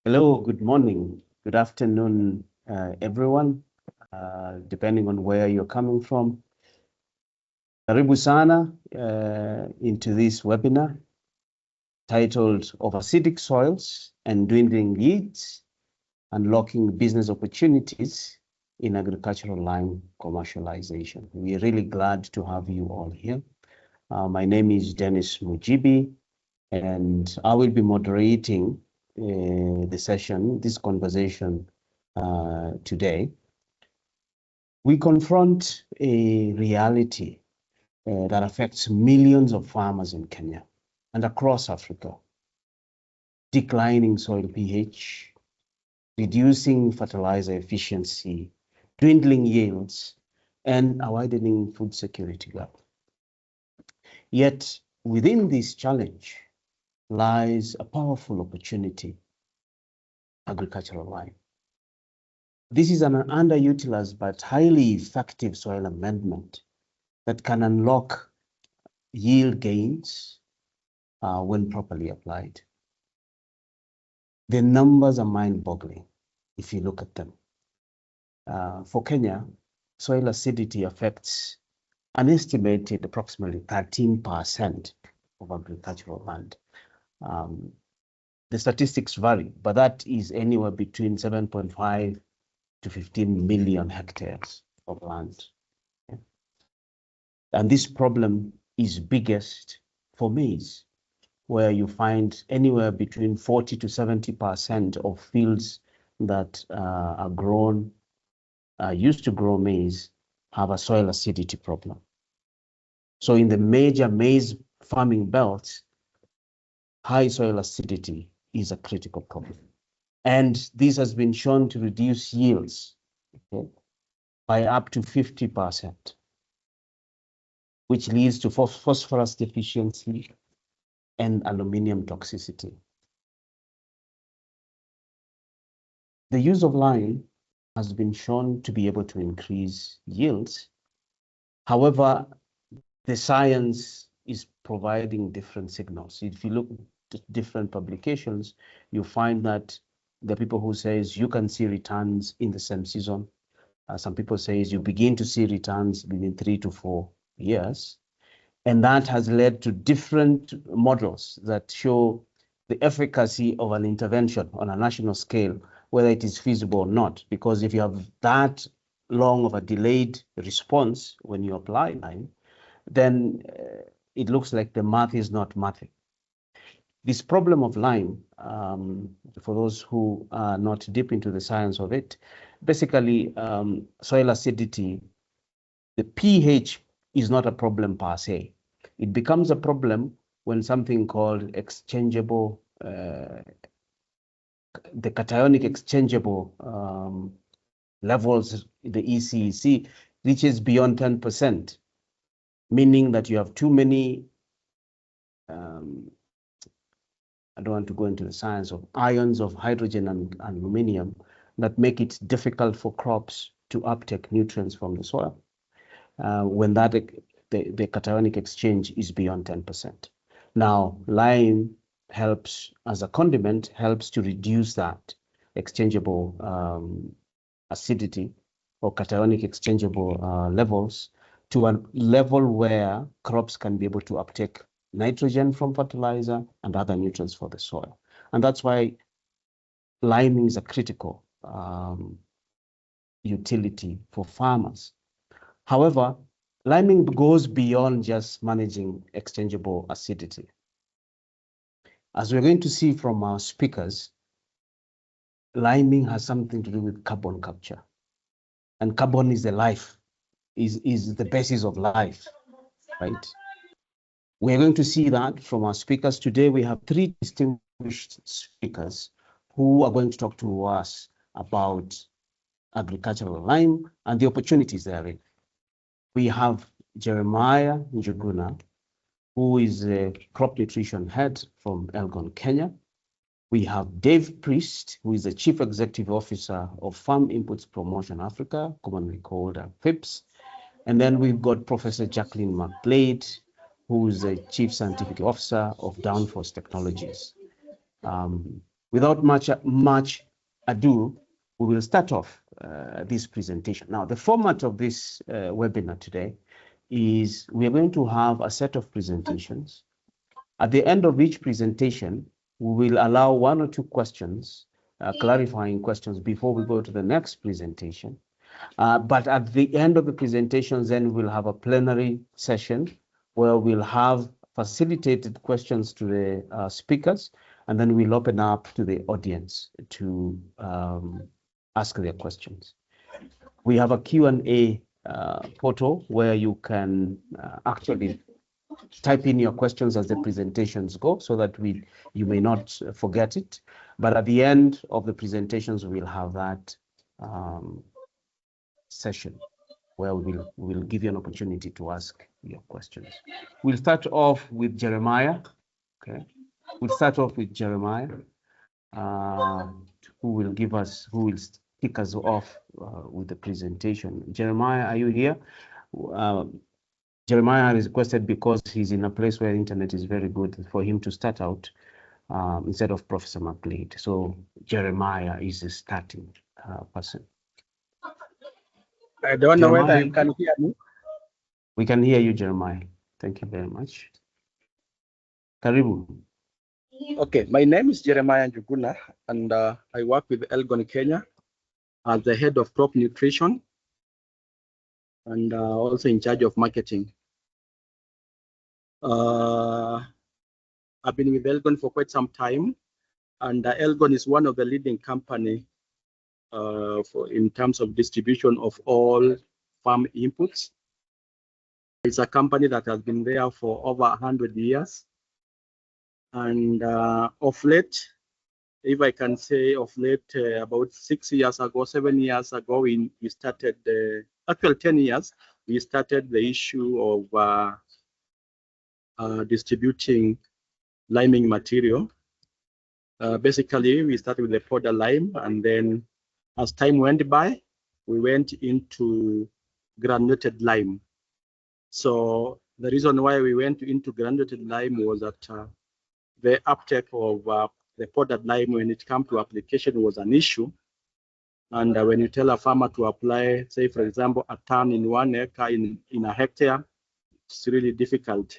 Hello, good morning, good afternoon, everyone, depending on where you're coming from. Karibu sana into this webinar titled Acidic Soils and Dwindling Yields, Unlocking Business Opportunities in Agricultural Lime Commercialization. We're really glad to have you all here. My name is Dennis Mujibi, and I will be moderating the session, this conversation today. We confront a reality that affects millions of farmers in Kenya and across Africa. Declining soil pH, reducing fertilizer efficiency, dwindling yields, and a widening food security gap. Yet within this challenge lies a powerful opportunity: agricultural lime. This is an underutilized but highly effective soil amendment that can unlock yield gains when properly applied. The numbers are mind-boggling if you look at them. For Kenya, soil acidity affects an estimated approximately 13% of agricultural land. The statistics vary, but that is anywhere between 7.5 to 15 million hectares of land. Okay? And this problem is biggest for maize, where you find anywhere between 40 to 70% of fields that are grown, used to grow maize, have a soil acidity problem. So in the major maize farming belts, high soil acidity is a critical problem. And this has been shown to reduce yields, okay, by up to 50%, which leads to phosphorus deficiency and aluminum toxicity. The use of lime has been shown to be able to increase yields. However, the science is providing different signals. If you look at different publications, you find that there are people who says you can see returns in the same season. Some people say you begin to see returns within 3 to 4 years. And that has led to different models that show the efficacy of an intervention on a national scale, whether it is feasible or not. Because if you have that long of a delayed response when you apply lime, then it looks like the math is not mathing. This problem of lime, for those who are not deep into the science of it, basically soil acidity, the pH is not a problem per se. It becomes a problem when something called exchangeable, the cationic exchangeable levels, the ECEC, reaches beyond 10%, meaning that you have too many, I don't want to go into the science of ions of hydrogen and aluminum that make it difficult for crops to uptake nutrients from the soil when that the cationic exchange is beyond 10%. Now, lime helps as a condiment, helps to reduce that exchangeable acidity or cationic exchangeable levels to a level where crops can be able to uptake nitrogen from fertilizer and other nutrients for the soil. And that's why liming is a critical utility for farmers. However, liming goes beyond just managing exchangeable acidity. As we're going to see from our speakers, liming has something to do with carbon capture. And carbon is the life, is the basis of life, right? We're going to see that from our speakers. Today, we have 3 distinguished speakers who are going to talk to us about agricultural lime and the opportunities therein. We have Jeremiah Njuguna, who is a crop nutrition head from Elgon Kenya. We have Dave Priest, who is the Chief Executive Officer of Farm Inputs Promotion Africa, commonly called FIPS. And then we've got Professor Jacqueline McGlade, who is the Chief Scientific Officer of Downforce Technologies. without much ado, we will start off this presentation. Now, the format of this webinar today is we are going to have a set of presentations. At the end of each presentation, we will allow 1 or 2 questions, clarifying questions before we go to the next presentation. But at the end of the presentations, then we'll have a plenary session where we'll have facilitated questions to the speakers, and then we'll open up to the audience to ask their questions. We have a Q&A portal where you can actually type in your questions as the presentations go, so that you may not forget it. But at the end of the presentations, we'll have that session where we'll give you an opportunity to ask your questions. We'll start off with Jeremiah. Okay, we'll start off with Jeremiah, who will kick us off with the presentation. Jeremiah, are you here? Jeremiah has requested, because he's in a place where internet is very good, for him to start out instead of Professor McLeod. So Jeremiah is the starting person. I don't know whether you can hear me. We can hear you, Jeremiah. Thank you very much. Karibu. Okay, my name is Jeremiah Njuguna, and I work with Elgon Kenya as the head of crop nutrition and also in charge of marketing. I've been with Elgon for quite some time, and Elgon is one of the leading companies in terms of distribution of all farm inputs. It's a company that has been there for over 100 years. And of late, if I can say of late, about 7 years ago, we started, actually 10 years, we started the issue of distributing liming material. Basically, we started with the powder lime, and then as time went by, we went into granulated lime. So the reason why we went into granulated lime was that the uptake of the powdered lime when it comes to application was an issue. And when you tell a farmer to apply, say, for example, a ton in 1 acre in a hectare, it's really difficult.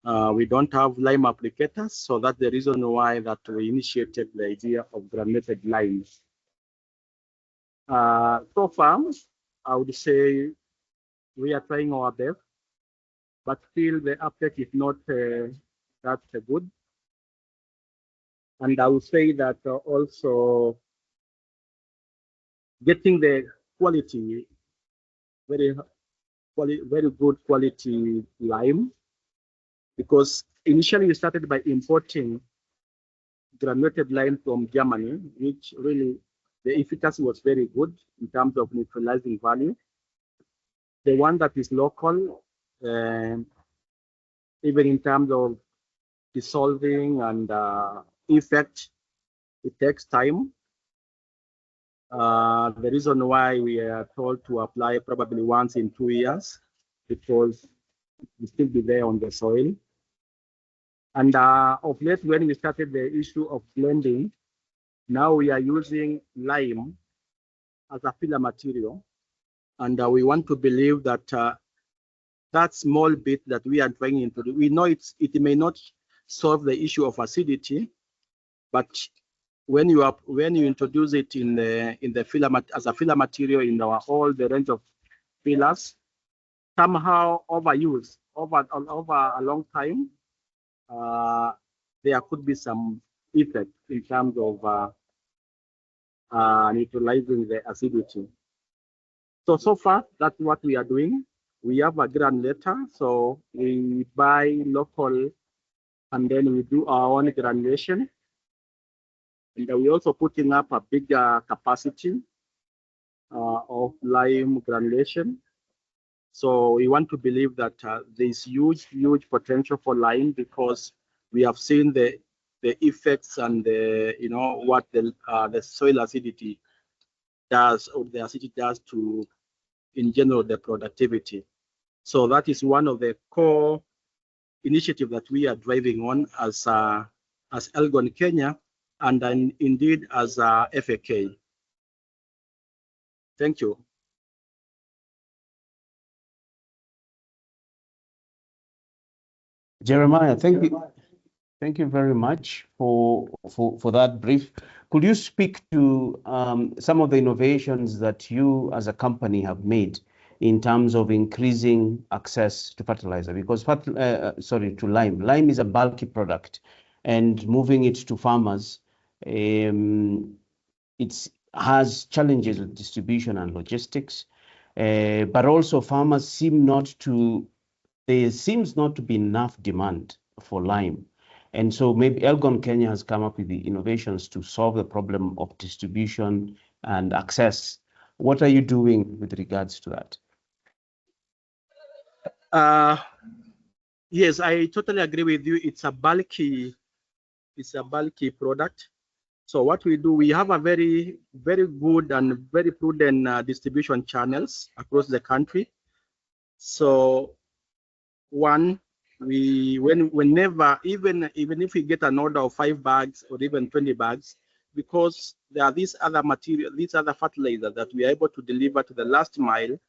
We don't have lime applicators, so that's the reason why that we initiated the idea of granulated lime. So far, I would say we are trying our best, but still the uptake is not that good. And I would say that also getting the quality, very good quality lime, because initially we started by importing granulated lime from Germany, which really the efficacy was very good in terms of neutralizing value. The one that is local, even in terms of dissolving and effect, it takes time. The reason why we are told to apply probably once in 2 years, because it will still be there on the soil. And of late, when we started the issue of blending, now we are using lime as a filler material. And we want to believe that that small bit that we are trying into, we know it may not solve the issue of acidity, but when you introduce it in the filler as a filler material in all the range of fillers, somehow overuse over a long time, there could be some effect in terms of neutralizing the acidity. So far, that's what we are doing. We have a granulator, so we buy local, and then we do our own granulation. And we're also putting up a bigger capacity of lime granulation. So we want to believe that there's huge potential for lime, because we have seen the effects and what the soil acidity does, or the acidity does to, in general, the productivity. So that is one of the core initiatives that we are driving on as Elgon Kenya, and then indeed as a FAK. Thank you. Jeremiah, thank you. Thank you very much for that brief. Could you speak to some of the innovations that you as a company have made in terms of increasing access to fertilizer? Because to lime. Lime is a bulky product, and moving it to farmers, it has challenges with distribution and logistics. But also farmers there seems not to be enough demand for lime. And so maybe Elgon Kenya has come up with the innovations to solve the problem of distribution and access. What are you doing with regards to that? Yes, I totally agree with you. It's a bulky product. So what we do, we have a very good and very prudent distribution channels across the country. So one, whenever, even if we get an order of 5 bags or even 20 bags, because there are these other fertilizers that we are able to deliver to the last mile,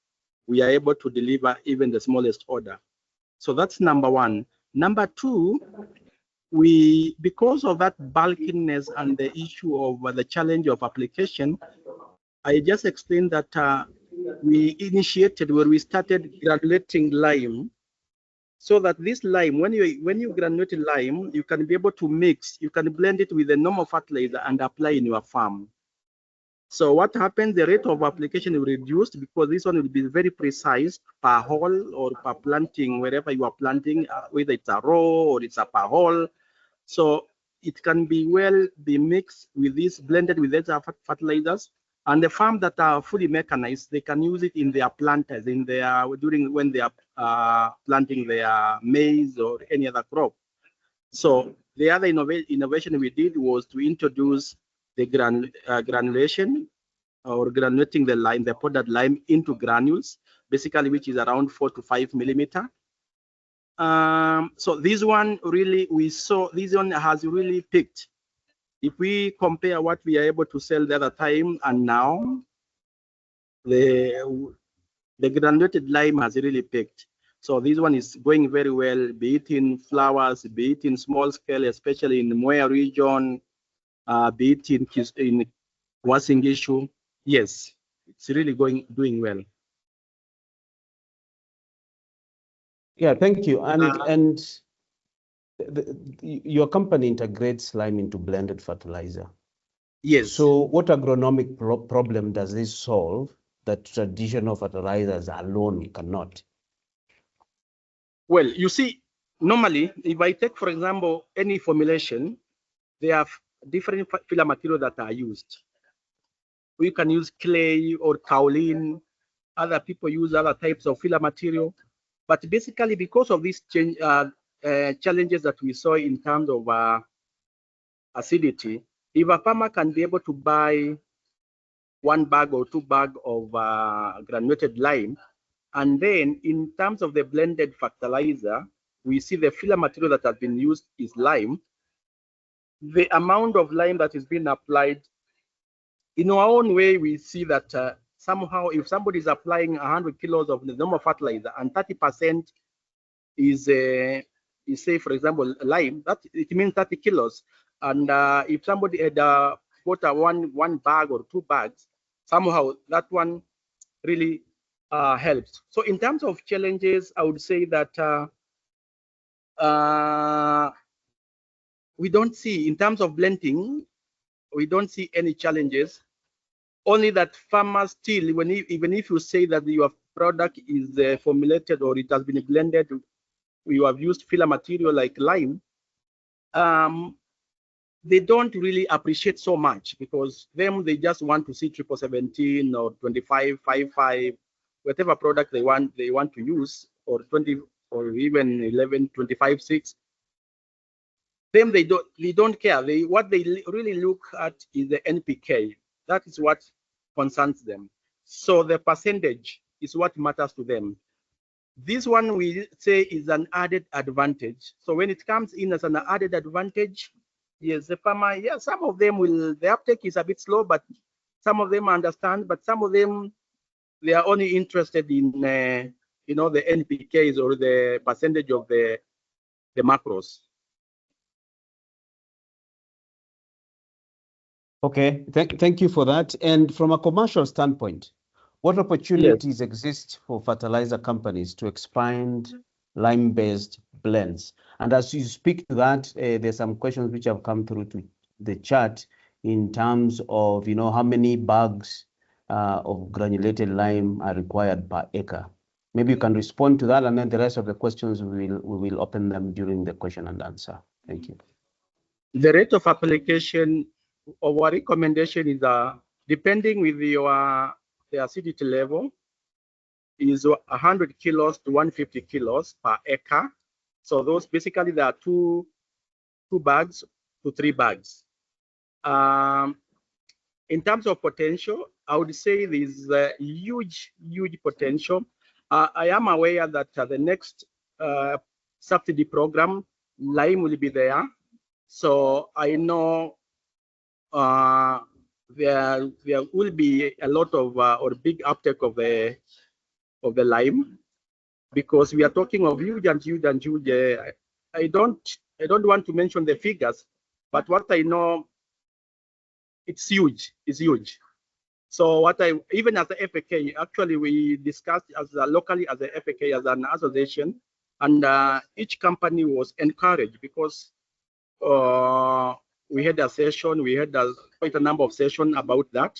we are able to deliver even the smallest order. So that's number one. Number two, because of that bulkiness and the issue of the challenge of application, I just explained that we initiated where we started granulating lime, so that this lime, when you granulate lime, you can be able to mix, you can blend it with the normal fertilizer and apply in your farm. So what happens, the rate of application will reduce because this one will be very precise per hole or per planting, wherever you are planting, whether it's a row or it's a per hole. So it can be mixed with this, blended with other fertilizers. And the farms that are fully mechanized, they can use it in their planters, when they are planting their maize or any other crop. So the other innovation we did was to introduce the granulation, or granulating the lime, the powdered lime, into granules, basically, which is around 4 to 5 millimeter. So this one has really picked. If we compare what we are able to sell the other time and now, the granulated lime has really picked. So this one is going very well, be it in flowers, be it in small scale, especially in the Moya region, be it in Wasingishu. Yes, it's really doing well. Yeah, thank you. And your company integrates lime into blended fertilizer. Yes. So what agronomic problem does this solve that traditional fertilizers alone cannot? Well, you see, normally, if I take, for example, any formulation, there are different filler materials that are used. We can use clay or kaolin. Other people use other types of filler material. But basically, because of these challenges that we saw in terms of acidity, if a farmer can be able to buy 1 bag or 2 bags of granulated lime, and then in terms of the blended fertilizer, we see the filler material that has been used is lime. The amount of lime that is being applied, in our own way, we see that somehow if somebody is applying 100 kilos of the normal fertilizer and 30% is say, for example, lime, that it means 30 kilos. And if somebody had bought one bag or 2 bags, somehow that one really helps. So in terms of challenges, I would say that we don't see, in terms of blending, we don't see any challenges. Only that farmers still, even if you say that your product is formulated or it has been blended, you have used filler material like lime, they don't really appreciate so much, because they just want to see 1717 or 2555, whatever product they want to use, or 20 or even 11 25/6. Them they don't care. What they really look at is the NPK. That is what concerns them. So the percentage is what matters to them. This one we say is an added advantage. So when it comes in as an added advantage, Yes, the farmer, yeah, some of them will, the uptake is a bit slow, but some of them understand, but some of them, they are only interested in, you know, the NPKs or the percentage of the macros. Okay, thank you for that. And from a commercial standpoint, what opportunities exist for fertilizer companies to expand lime-based blends? And as you speak to that, there's some questions which have come through to the chat in terms of, you know, how many bags of granulated lime are required per acre. Maybe you can respond to that, and then the rest of the questions we will open them during the question and answer. Thank you. The rate of application, our recommendation is depending with your the acidity level, is 100 kilos to 150 kilos per acre. So those basically there are two bags to 3 bags. In terms of potential, I would say there's a huge potential. I am aware that the next subsidy program, lime will be there. So I know there will be a lot of or big uptake of the lime, because we are talking of huge. I don't want to mention the figures, but what I know, it's huge. It's huge. So what even as the FAK, actually we discussed as locally as the FAK as an association, and each company was encouraged, because we had a session, we had quite a number of sessions about that.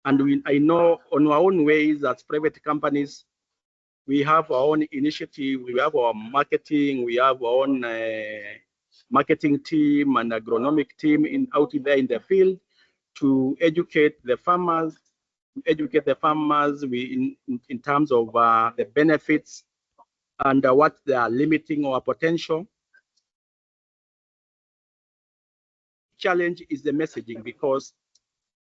And I know on our own ways as private companies, we have our own initiative, we have our marketing, we have our own marketing team and agronomic team out there in the field to educate the farmers, in terms of the benefits and what they are limiting our potential. Challenge is the messaging, because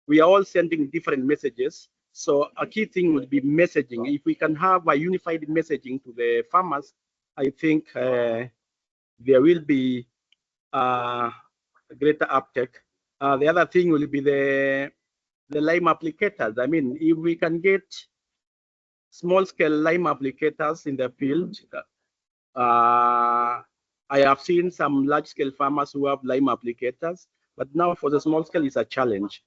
we are all sending different messages. So a key thing would be messaging. If we can have a unified messaging to the farmers, I think there will be a greater uptake. The other thing will be the lime applicators. I mean, if we can get small-scale lime applicators in the field, I have seen some large-scale farmers who have lime applicators, but now for the small scale, it's a challenge.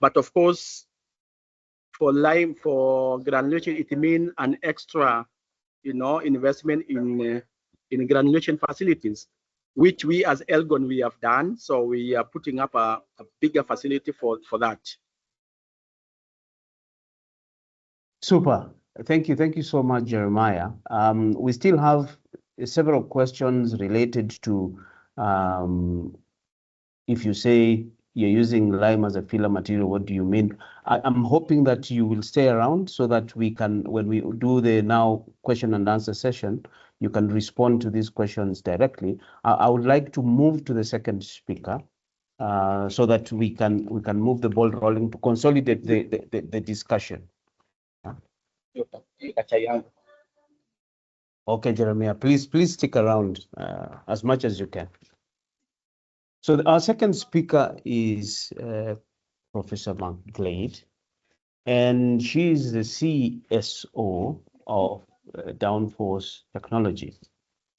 But of course, for lime, for granulation, it means an extra, you know, investment in granulation facilities, which we as Elgon we have done. So we are putting up a bigger facility for that. Super. Thank you so much, Jeremiah. We still have several questions related to if you say you're using lime as a filler material, what do you mean? I'm hoping that you will stay around so that we can, when we do the now question and answer session, you can respond to these questions directly. I would like to move to the second speaker so that we can move the ball rolling to consolidate the discussion. Okay, Jeremiah, please stick around as much as you can. So our second speaker is Professor McGlade, and she is the CSO of Downforce Technologies,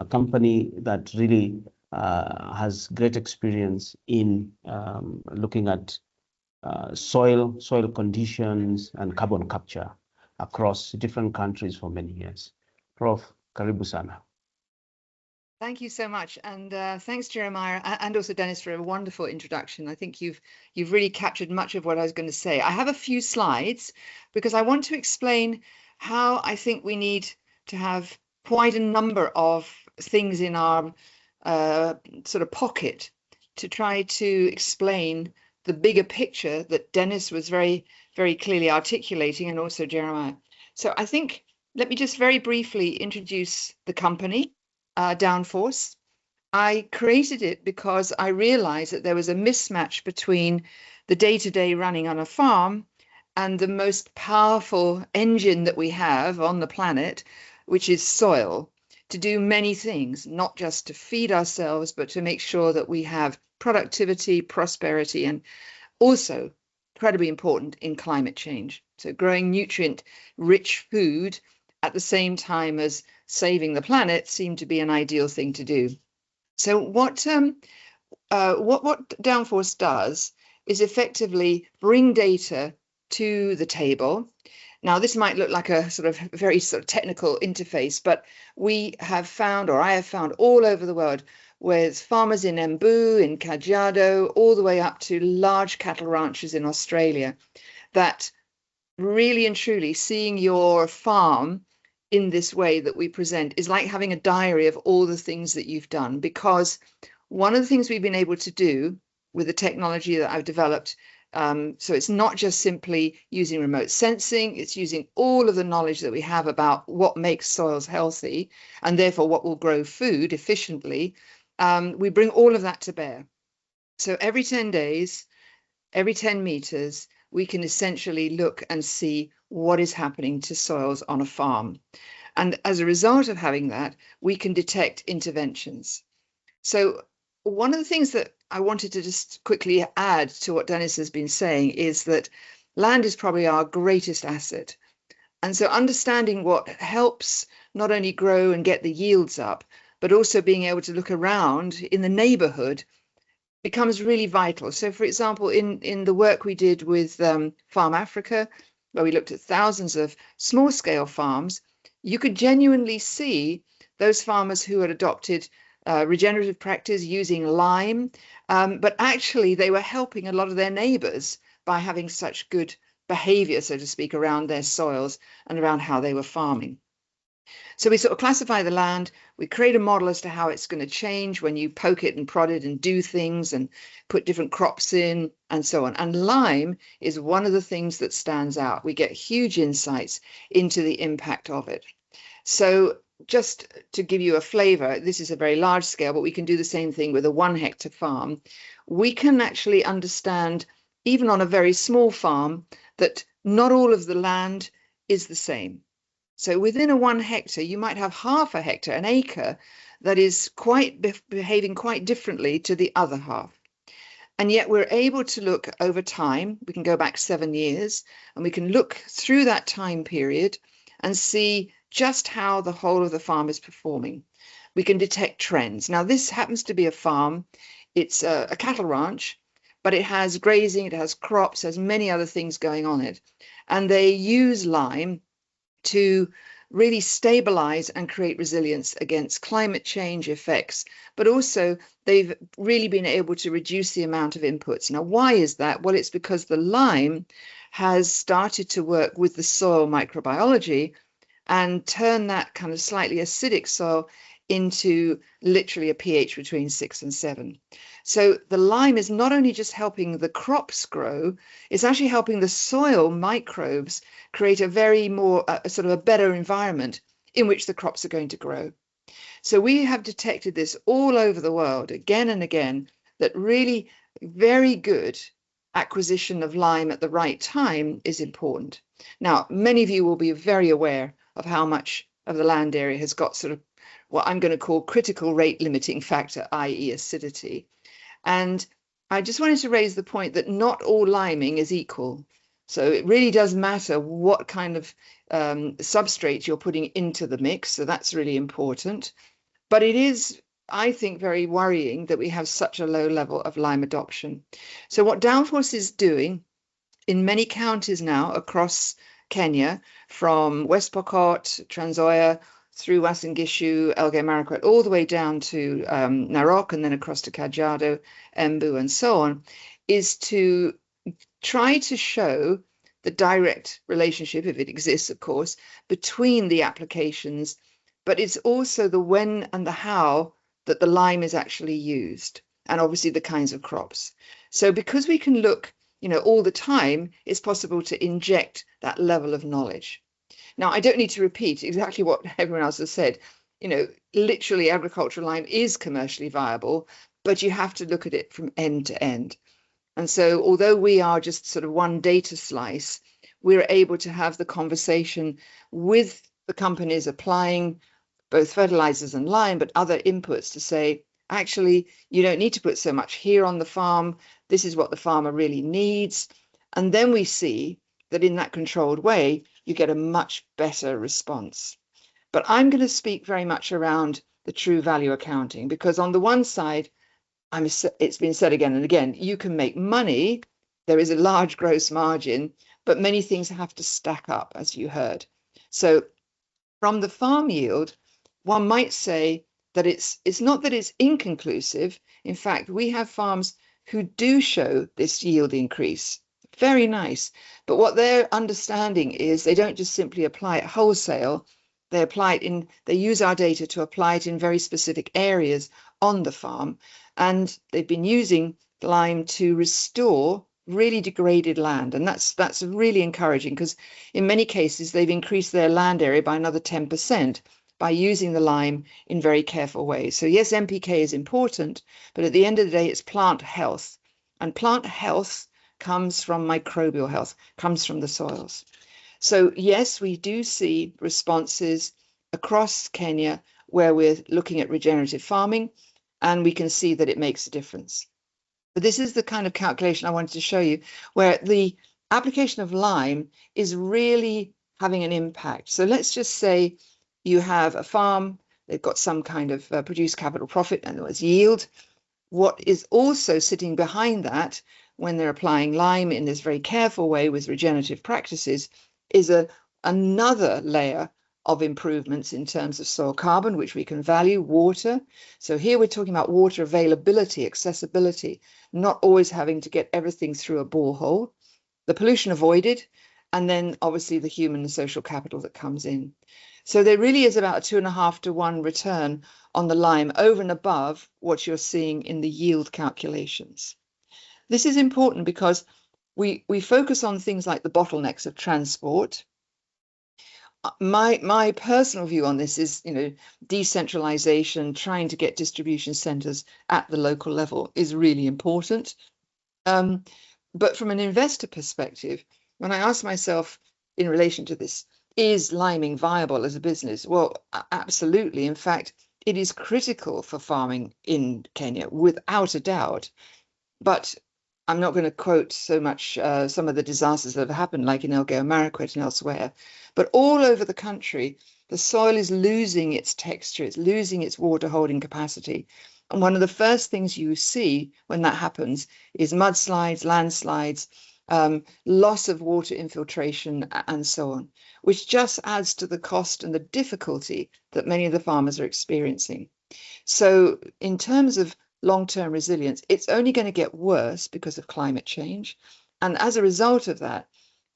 a company that really has great experience in looking at soil conditions and carbon capture across different countries for many years. Prof, karibu sana. Thank you so much, and thanks, Jeremiah, and also Dennis, for a wonderful introduction. I think you've really captured much of what I was going to say. I have a few slides because I want to explain how I think we need to have quite a number of things in our sort of pocket to try to explain the bigger picture that Dennis was very, very clearly articulating, and also Jeremiah. So I think, let me just very briefly introduce the company. Downforce. I created it because I realized that there was a mismatch between the day-to-day running on a farm and the most powerful engine that we have on the planet, which is soil, to do many things, not just to feed ourselves, but to make sure that we have productivity, prosperity, and also incredibly important in climate change. So growing nutrient-rich food at the same time as saving the planet seemed to be an ideal thing to do. So what Downforce does is effectively bring data to the table. Now, this might look like a sort of very sort of technical interface, but we have found, or I have found all over the world, with farmers in Embu, in Kajiado, all the way up to large cattle ranches in Australia, that really and truly seeing your farm in this way that we present is like having a diary of all the things that you've done. Because one of the things we've been able to do with the technology that I've developed, so it's not just simply using remote sensing, it's using all of the knowledge that we have about what makes soils healthy and therefore what will grow food efficiently. We bring all of that to bear. So every 10 days, every 10 meters, we can essentially look and see what is happening to soils on a farm. And as a result of having that, we can detect interventions. So one of the things that I wanted to just quickly add to what Dennis has been saying is that land is probably our greatest asset. And so understanding what helps not only grow and get the yields up, but also being able to look around in the neighborhood becomes really vital. So, for example, in the work we did with FIPS-Africa, where we looked at thousands of small-scale farms, you could genuinely see those farmers who had adopted regenerative practice using lime, but actually they were helping a lot of their neighbors by having such good behavior, so to speak, around their soils and around how they were farming. So we sort of classify the land, we create a model as to how it's going to change when you poke it and prod it and do things and put different crops in and so on. And lime is one of the things that stands out. We get huge insights into the impact of it. So just to give you a flavor, this is a very large scale, but we can do the same thing with a 1 hectare farm. We can actually understand, even on a very small farm, that not all of the land is the same. So within a 1 hectare, you might have half a hectare, an acre, that is behaving quite differently to the other half. And yet we're able to look over time. We can go back 7 years and we can look through that time period and see just how the whole of the farm is performing. We can detect trends. Now, this happens to be a farm. It's a cattle ranch, but it has grazing, it has crops, has many other things going on it. And they use lime to really stabilize and create resilience against climate change effects, but also they've really been able to reduce the amount of inputs. Now, why is that? Well, it's because the lime has started to work with the soil microbiology and turn that kind of slightly acidic soil into literally a pH between 6 and 7. So the lime is not only just helping the crops grow, it's actually helping the soil microbes create a very more sort of a better environment in which the crops are going to grow. So we have detected this all over the world again and again, that really very good acquisition of lime at the right time is important. Now, many of you will be very aware of how much of the land area has got sort of what I'm going to call critical rate limiting factor, i.e. acidity. And I just wanted to raise the point that not all liming is equal. So it really does matter what kind of substrate you're putting into the mix. So that's really important. But it is, I think, very worrying that we have such a low level of lime adoption. So what Downforce is doing in many counties now across Kenya, from West Pokot, Trans Nzoia, through Uasin Gishu, Elgeyo Marakwet, all the way down to Narok and then across to Kajiado, Embu, and so on, is to try to show the direct relationship, if it exists, of course, between the applications, but it's also the when and the how that the lime is actually used, and obviously the kinds of crops. So because we can look, all the time, it's possible to inject that level of knowledge. Now, I don't need to repeat exactly what everyone else has said. Literally agricultural lime is commercially viable, but you have to look at it from end to end. And so although we are just sort of one data slice, we're able to have the conversation with the companies applying both fertilizers and lime, but other inputs to say, Actually, you don't need to put so much here on the farm. This is what the farmer really needs. And then we see that in that controlled way, you get a much better response. But I'm going to speak very much around the true value accounting, because on the one side, it's been said again and again, you can make money. There is a large gross margin, but many things have to stack up, as you heard. So from the farm yield, one might say that it's not that it's inconclusive. In fact, we have farms who do show this yield increase. Very nice. But what they're understanding is they don't just simply apply it wholesale. They use our data to apply it in very specific areas on the farm. And they've been using lime to restore really degraded land. And that's really encouraging, because in many cases, they've increased their land area by another 10% by using the lime in very careful ways. So yes, NPK is important, but at the end of the day, it's plant health. And plant health comes from microbial health, comes from the soils. So yes, we do see responses across Kenya where we're looking at regenerative farming, and we can see that it makes a difference. But this is the kind of calculation I wanted to show you, where the application of lime is really having an impact. So let's just say you have a farm, they've got some kind of produced capital profit, in other words, yield. What is also sitting behind that, when they're applying lime in this very careful way with regenerative practices, is another layer of improvements in terms of soil carbon, which we can value, water. So here we're talking about water availability, accessibility, not always having to get everything through a borehole, the pollution avoided, and then obviously the human and social capital that comes in. So there really is about a 2.5 to 1 return on the lime over and above what you're seeing in the yield calculations. This is important because we focus on things like the bottlenecks of transport. My personal view on this is, decentralization, trying to get distribution centers at the local level is really important. But from an investor perspective, when I ask myself in relation to this, is liming viable as a business? Well, absolutely. In fact, it is critical for farming in Kenya, without a doubt. But I'm not going to quote so much some of the disasters that have happened, like in Elgeyo Marakwet and elsewhere. But all over the country, the soil is losing its texture, it's losing its water holding capacity. And one of the first things you see when that happens is mudslides, landslides, loss of water infiltration, and so on, which just adds to the cost and the difficulty that many of the farmers are experiencing. So in terms of long-term resilience, it's only going to get worse because of climate change. And as a result of that,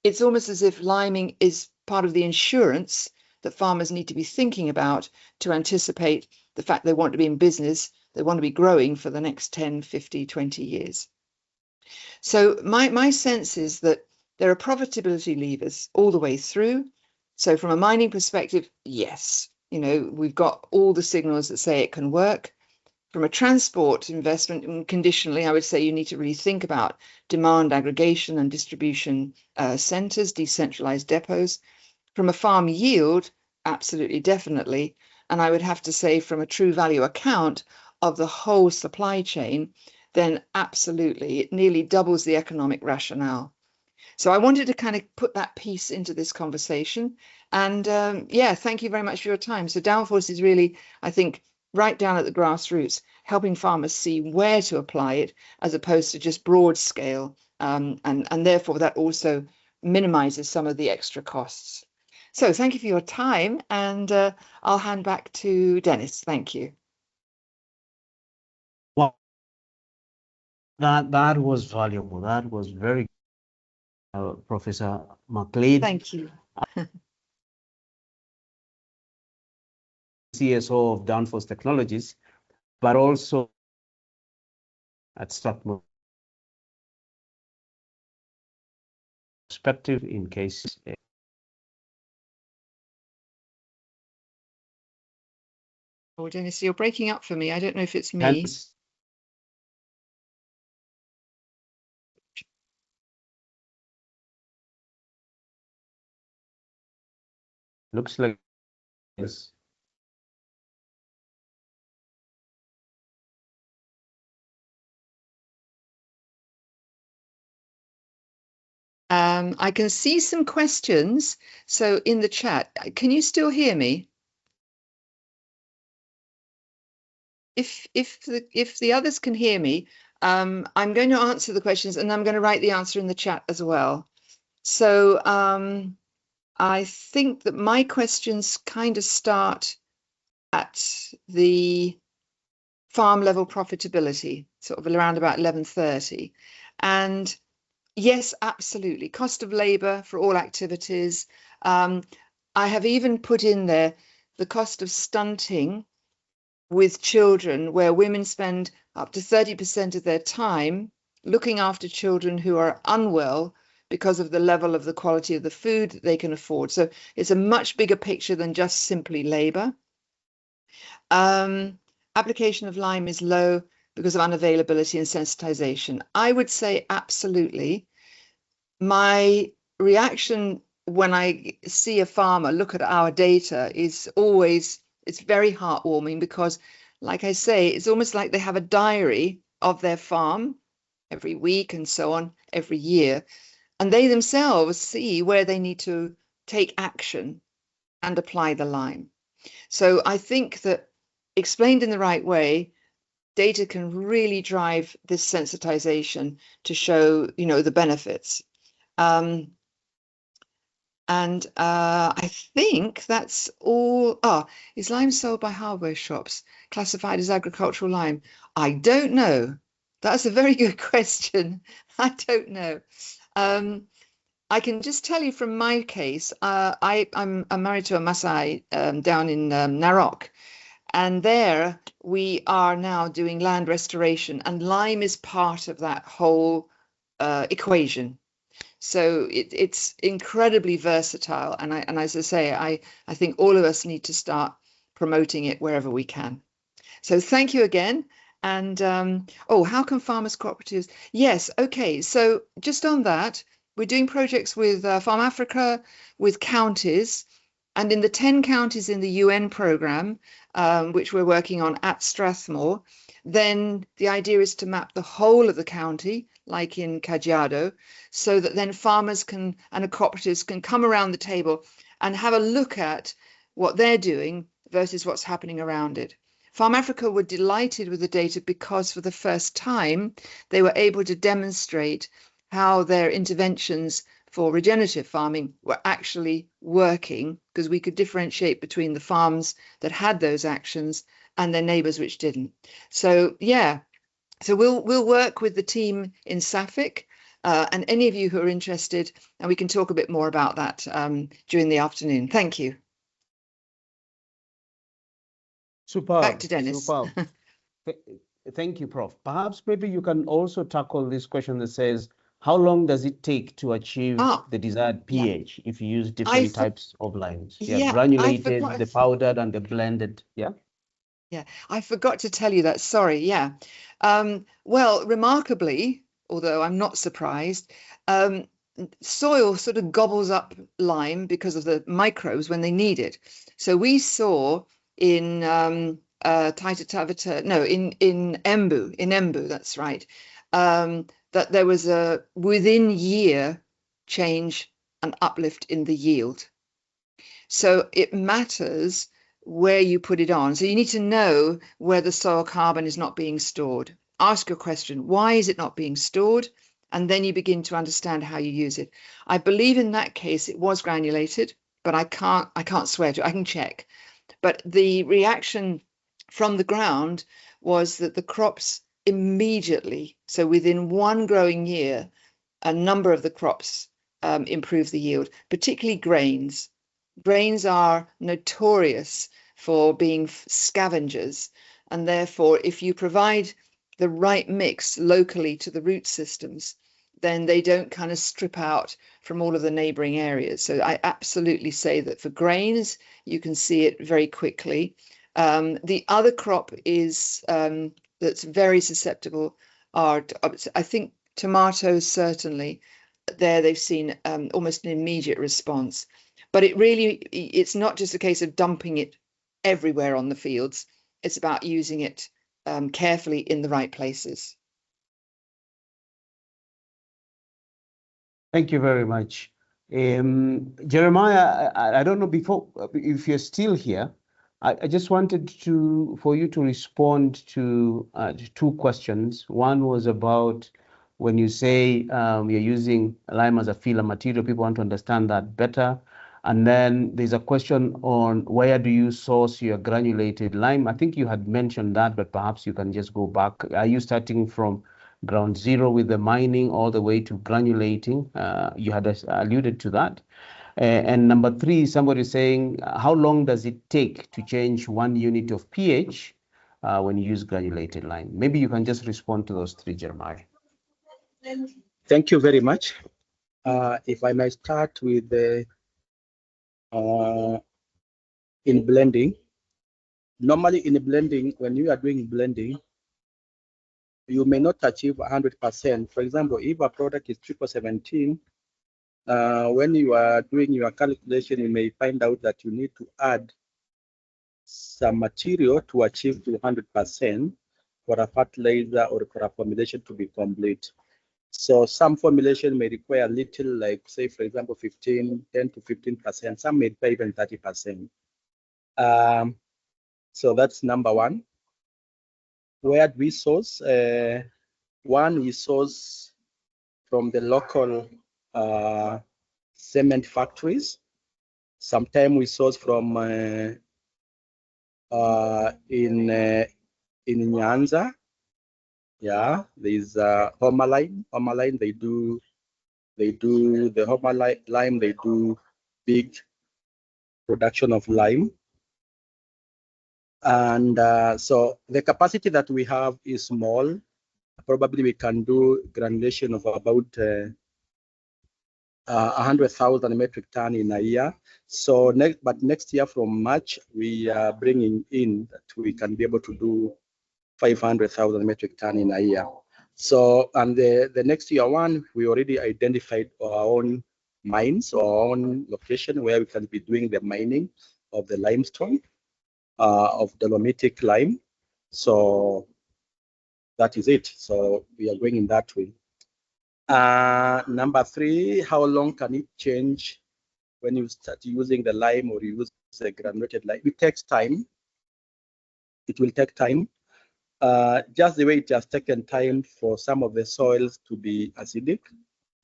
it's almost as if liming is part of the insurance that farmers need to be thinking about to anticipate the fact they want to be in business, they want to be growing for the next 10, 50, 20 years. So my sense is that there are profitability levers all the way through. So from a mining perspective, yes, we've got all the signals that say it can work. From a transport investment, and conditionally, I would say you need to really think about demand aggregation and distribution centers, decentralized depots. From a farm yield, absolutely, definitely. And I would have to say from a true value account of the whole supply chain, then absolutely, it nearly doubles the economic rationale. So I wanted to kind of put that piece into this conversation. And yeah, thank you very much for your time. So Downforce is really, I think, right down at the grassroots, helping farmers see where to apply it as opposed to just broad scale. And therefore, that also minimizes some of the extra costs. So thank you for your time. And I'll hand back to Dennis. Thank you. Well, that was valuable. That was very Professor McLeod. Thank you. CSO of Downforce Technologies, but also at Strathmore. Perspective in case. Oh, Dennis, you're breaking up for me. I don't know if it's me. Hence, looks like yes. I can see some questions. So in the chat, can you still hear me? If the others can hear me, I'm going to answer the questions and I'm going to write the answer in the chat as well. So I think that my questions kind of start at the farm level profitability, sort of around about 11:30. And yes, absolutely. Cost of labor for all activities. I have even put in there the cost of stunting with children, where women spend up to 30% of their time looking after children who are unwell because of the level of the quality of the food that they can afford. So it's a much bigger picture than just simply labor. Application of lime is low because of unavailability and sensitization. I would say absolutely. My reaction when I see a farmer look at our data is always, it's very heartwarming because, like I say, it's almost like they have a diary of their farm every week and so on, every year. And they themselves see where they need to take action and apply the lime. So I think that explained in the right way, data can really drive this sensitization to show, you know, the benefits. I think that's all. Is lime sold by hardware shops classified as agricultural lime? I don't know. That's a very good question. I don't know. I can just tell you from my case, I'm married to a Maasai down in Narok, and there we are now doing land restoration, and lime is part of that whole equation. So it's incredibly versatile, and as I say, I think all of us need to start promoting it wherever we can. So thank you again. And how can farmers cooperatives? Yes, okay. So just on that, we're doing projects with Farm Africa, with counties, and in the 10 counties in the UN program, which we're working on at Strathmore, then the idea is to map the whole of the county, like in Kajiado, so that then farmers can and cooperatives can come around the table and have a look at what they're doing versus what's happening around it. Farm Africa were delighted with the data because for the first time, they were able to demonstrate how their interventions for regenerative farming were actually working, because we could differentiate between the farms that had those actions and their neighbors which didn't. So yeah, so we'll work with the team in SAFIC and any of you who are interested, and we can talk a bit more about that during the afternoon. Thank you. Superb. Back to Dennis. Superb. Thank you, Prof. Perhaps maybe you can also tackle this question that says, how long does it take to achieve the desired pH if you use different types of limes? Granulated, the powdered, and the blended. Yeah, I forgot to tell you that. Sorry. Well, remarkably, although I'm not surprised, soil sort of gobbles up lime because of the microbes when they need it. So we saw in Taita-Taveta, no, in Embu, that's right, that there was a within year change and uplift in the yield. So it matters where you put it on. So you need to know where the soil carbon is not being stored. Ask your question, why is it not being stored? And then you begin to understand how you use it. I believe in that case it was granulated, but I can't swear to it. I can check. But the reaction from the ground was that the crops immediately, so within one growing year, a number of the crops improve the yield, particularly grains. Grains are notorious for being scavengers, and therefore if you provide the right mix locally to the root systems, then they don't kind of strip out from all of the neighboring areas. So I absolutely say that for grains, you can see it very quickly. The other crop is that's very susceptible are, I think, tomatoes, certainly. There they've seen almost an immediate response. But it's not just a case of dumping it everywhere on the fields. It's about using it carefully in the right places. Thank you very much. Jeremiah, I don't know before if you're still here. I just wanted for you to respond to two questions. One was about when you say you're using lime as a filler material, people want to understand that better. And then there's a question on where do you source your granulated lime? I think you had mentioned that, but perhaps you can just go back. Are you starting from ground zero with the mining all the way to granulating? You had alluded to that. And number three, somebody saying, how long does it take to change 1 unit of pH when you use granulated lime? Maybe you can just respond to those three, Jeremiah. Thank you very much. If I may start with the in blending. Normally in blending, when you are doing blending, you may not achieve 100%. For example, if a product is 17, when you are doing your calculation, you may find out that you need to add some material to achieve 100% for a fertilizer or for a formulation to be complete. So some formulation may require little, like say, for example, 10 to 15%. Some may require even 30%. So that's number one. Where do we source? One, we source from the local cement factories. Sometimes we source from in Nyanza. Yeah, there's Homaline. Homaline, they do the Homaline lime. They do big production of lime. And so the capacity that we have is small. Probably we can do granulation of about 100,000 metric ton in a year. So next year from March, we are bringing in that we can be able to do 500,000 metric ton in a year. So, and the next year one, we already identified our own mines or our own location where we can be doing the mining of the limestone, of dolomitic lime. So that is it. So we are going in that way. Number three, how long can it change when you start using the lime or you use the granulated lime? It takes time. It will take time. Just the way it has taken time for some of the soils to be acidic.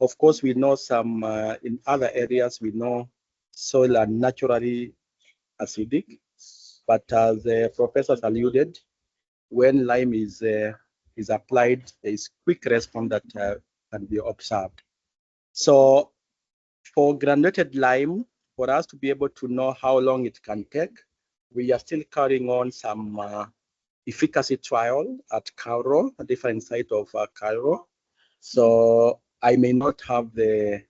Of course, we know some in other areas, we know soil are naturally acidic, but as the professors alluded, when lime is applied, there is quick response that can be observed. So for granulated lime, for us to be able to know how long it can take, we are still carrying on some efficacy trial at Cairo, a different site of Cairo. So I may not have the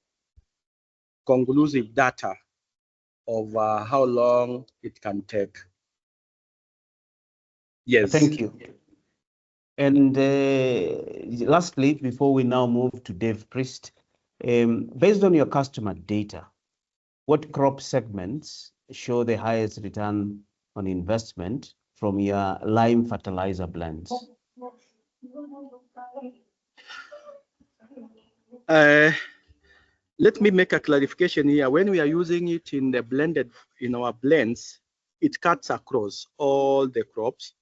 conclusive data of how long it can take. Yes. Thank you. And lastly, before we now move to Dave Priest, based on your customer data, what crop segments show the highest return on investment from your lime fertilizer blends? Let me make a clarification here. When we are using it in the blended, in our blends, it cuts across all the crops.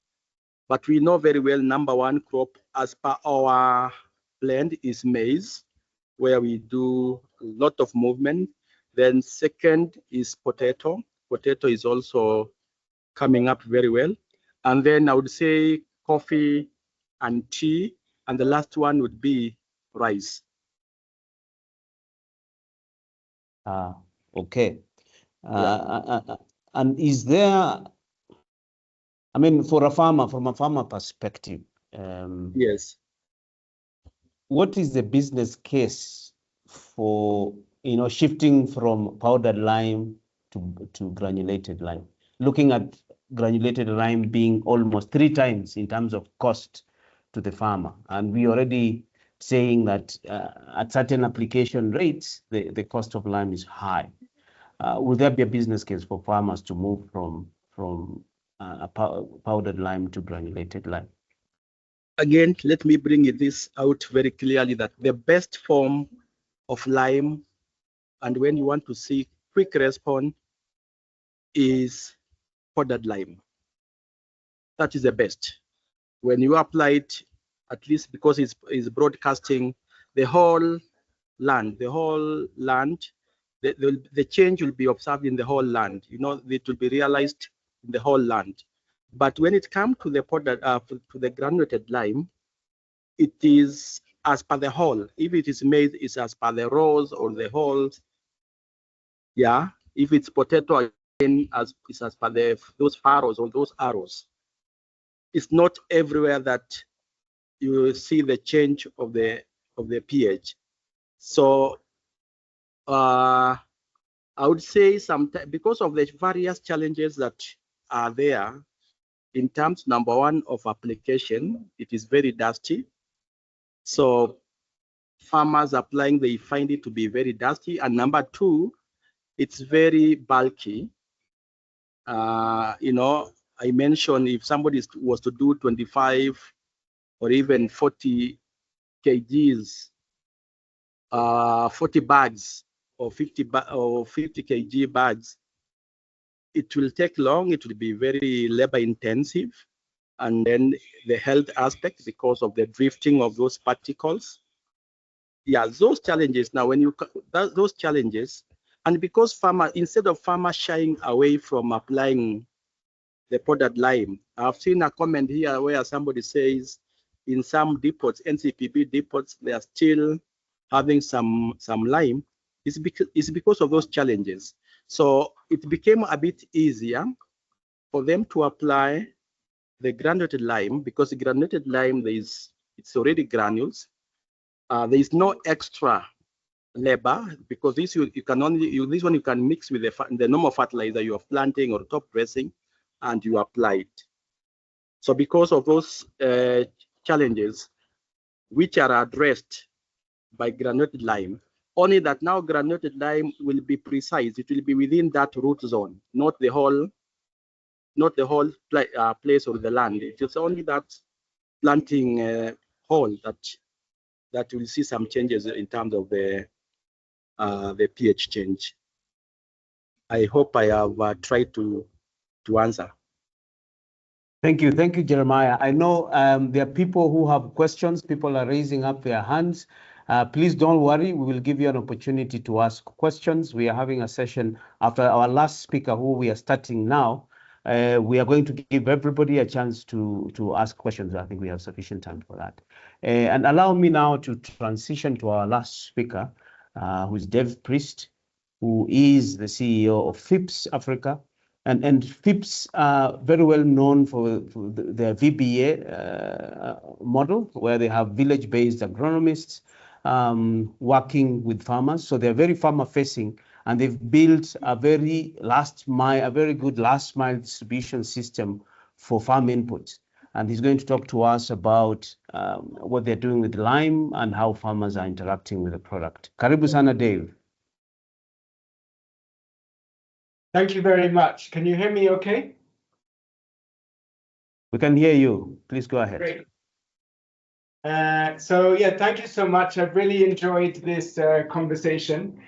But we know very well, number one crop as per our blend is maize, where we do a lot of movement. Then second is potato. Potato is also coming up very well. And then I would say coffee and tea. And the last one would be rice. Okay. And is there, I mean, for a farmer, from a farmer perspective, yes, what is the business case for shifting from powdered lime to granulated lime? Looking at granulated lime being almost 3 times in terms of cost to the farmer, and we already saying that at certain application rates, the cost of lime is high. Will there be a business case for farmers to move from powdered lime to granulated lime? Again, let me bring this out very clearly that the best form of lime, and when you want to see quick response, is powdered lime. That is the best. When you apply it, at least because it's broadcasting the whole land, the change will be observed in the whole land. You know, it will be realized in the whole land. But when it comes to the powdered, to the granulated lime, it is as per the whole. If it is maize, it's as per the rows or the holes. Yeah. If it's potato, again, it's as per those furrows or those arrows. It's not everywhere that you will see the change of the pH. So I would say sometimes, because of the various challenges that are there, in terms, number one, of application, it is very dusty. So farmers applying, they find it to be very dusty. And number two, it's very bulky. You know, I mentioned if somebody was to do 25 or even 40 kgs, 40 bags or 50 kg bags, it will take long, it will be very labor intensive. And then the health aspect, because of the drifting of those particles. Yeah, those challenges. Now, when you those challenges, and because farmer, instead of farmer shying away from applying the powdered lime, I've seen a comment here where somebody says in some depots, NCPB depots, they are still having some lime. It's because of those challenges. So it became a bit easier for them to apply the granulated lime, because the granulated lime, it's already granules. There is no extra labor, because this you can only this one you can mix with the normal fertilizer you are planting or top dressing, and you apply it. So because of those challenges, which are addressed by granulated lime, only that now granulated lime will be precise. It will be within that root zone, not the whole place or the land. It is only that planting hole that will see some changes in terms of the pH change. I hope I have tried to answer. Thank you, Jeremiah. I know there are people who have questions. People are raising up their hands. Please don't worry. We will give you an opportunity to ask questions. We are having a session after our last speaker, who we are starting now. We are going to give everybody a chance to ask questions. I think we have sufficient time for that. And allow me now to transition to our last speaker, who is Dave Priest, who is the CEO of FIPS-Africa. And FIPS are very well known for their VBA model, where they have village-based agronomists working with farmers. So they're very farmer-facing, and they've built a very good last-mile distribution system for farm inputs. And he's going to talk to us about what they're doing with lime and how farmers are interacting with the product. Karibu sana, Dave. Thank you very much. Can you hear me okay? We can hear you. Please go ahead. Great. So yeah, thank you so much. I've really enjoyed this conversation.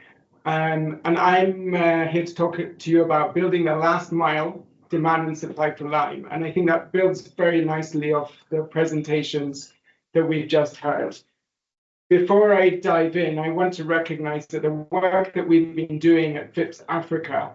And I'm here to talk to you about building the last mile demand and supply for lime. And I think that builds very nicely off the presentations that we've just heard. Before I dive in, I want to recognize that the work that we've been doing at FIPS-Africa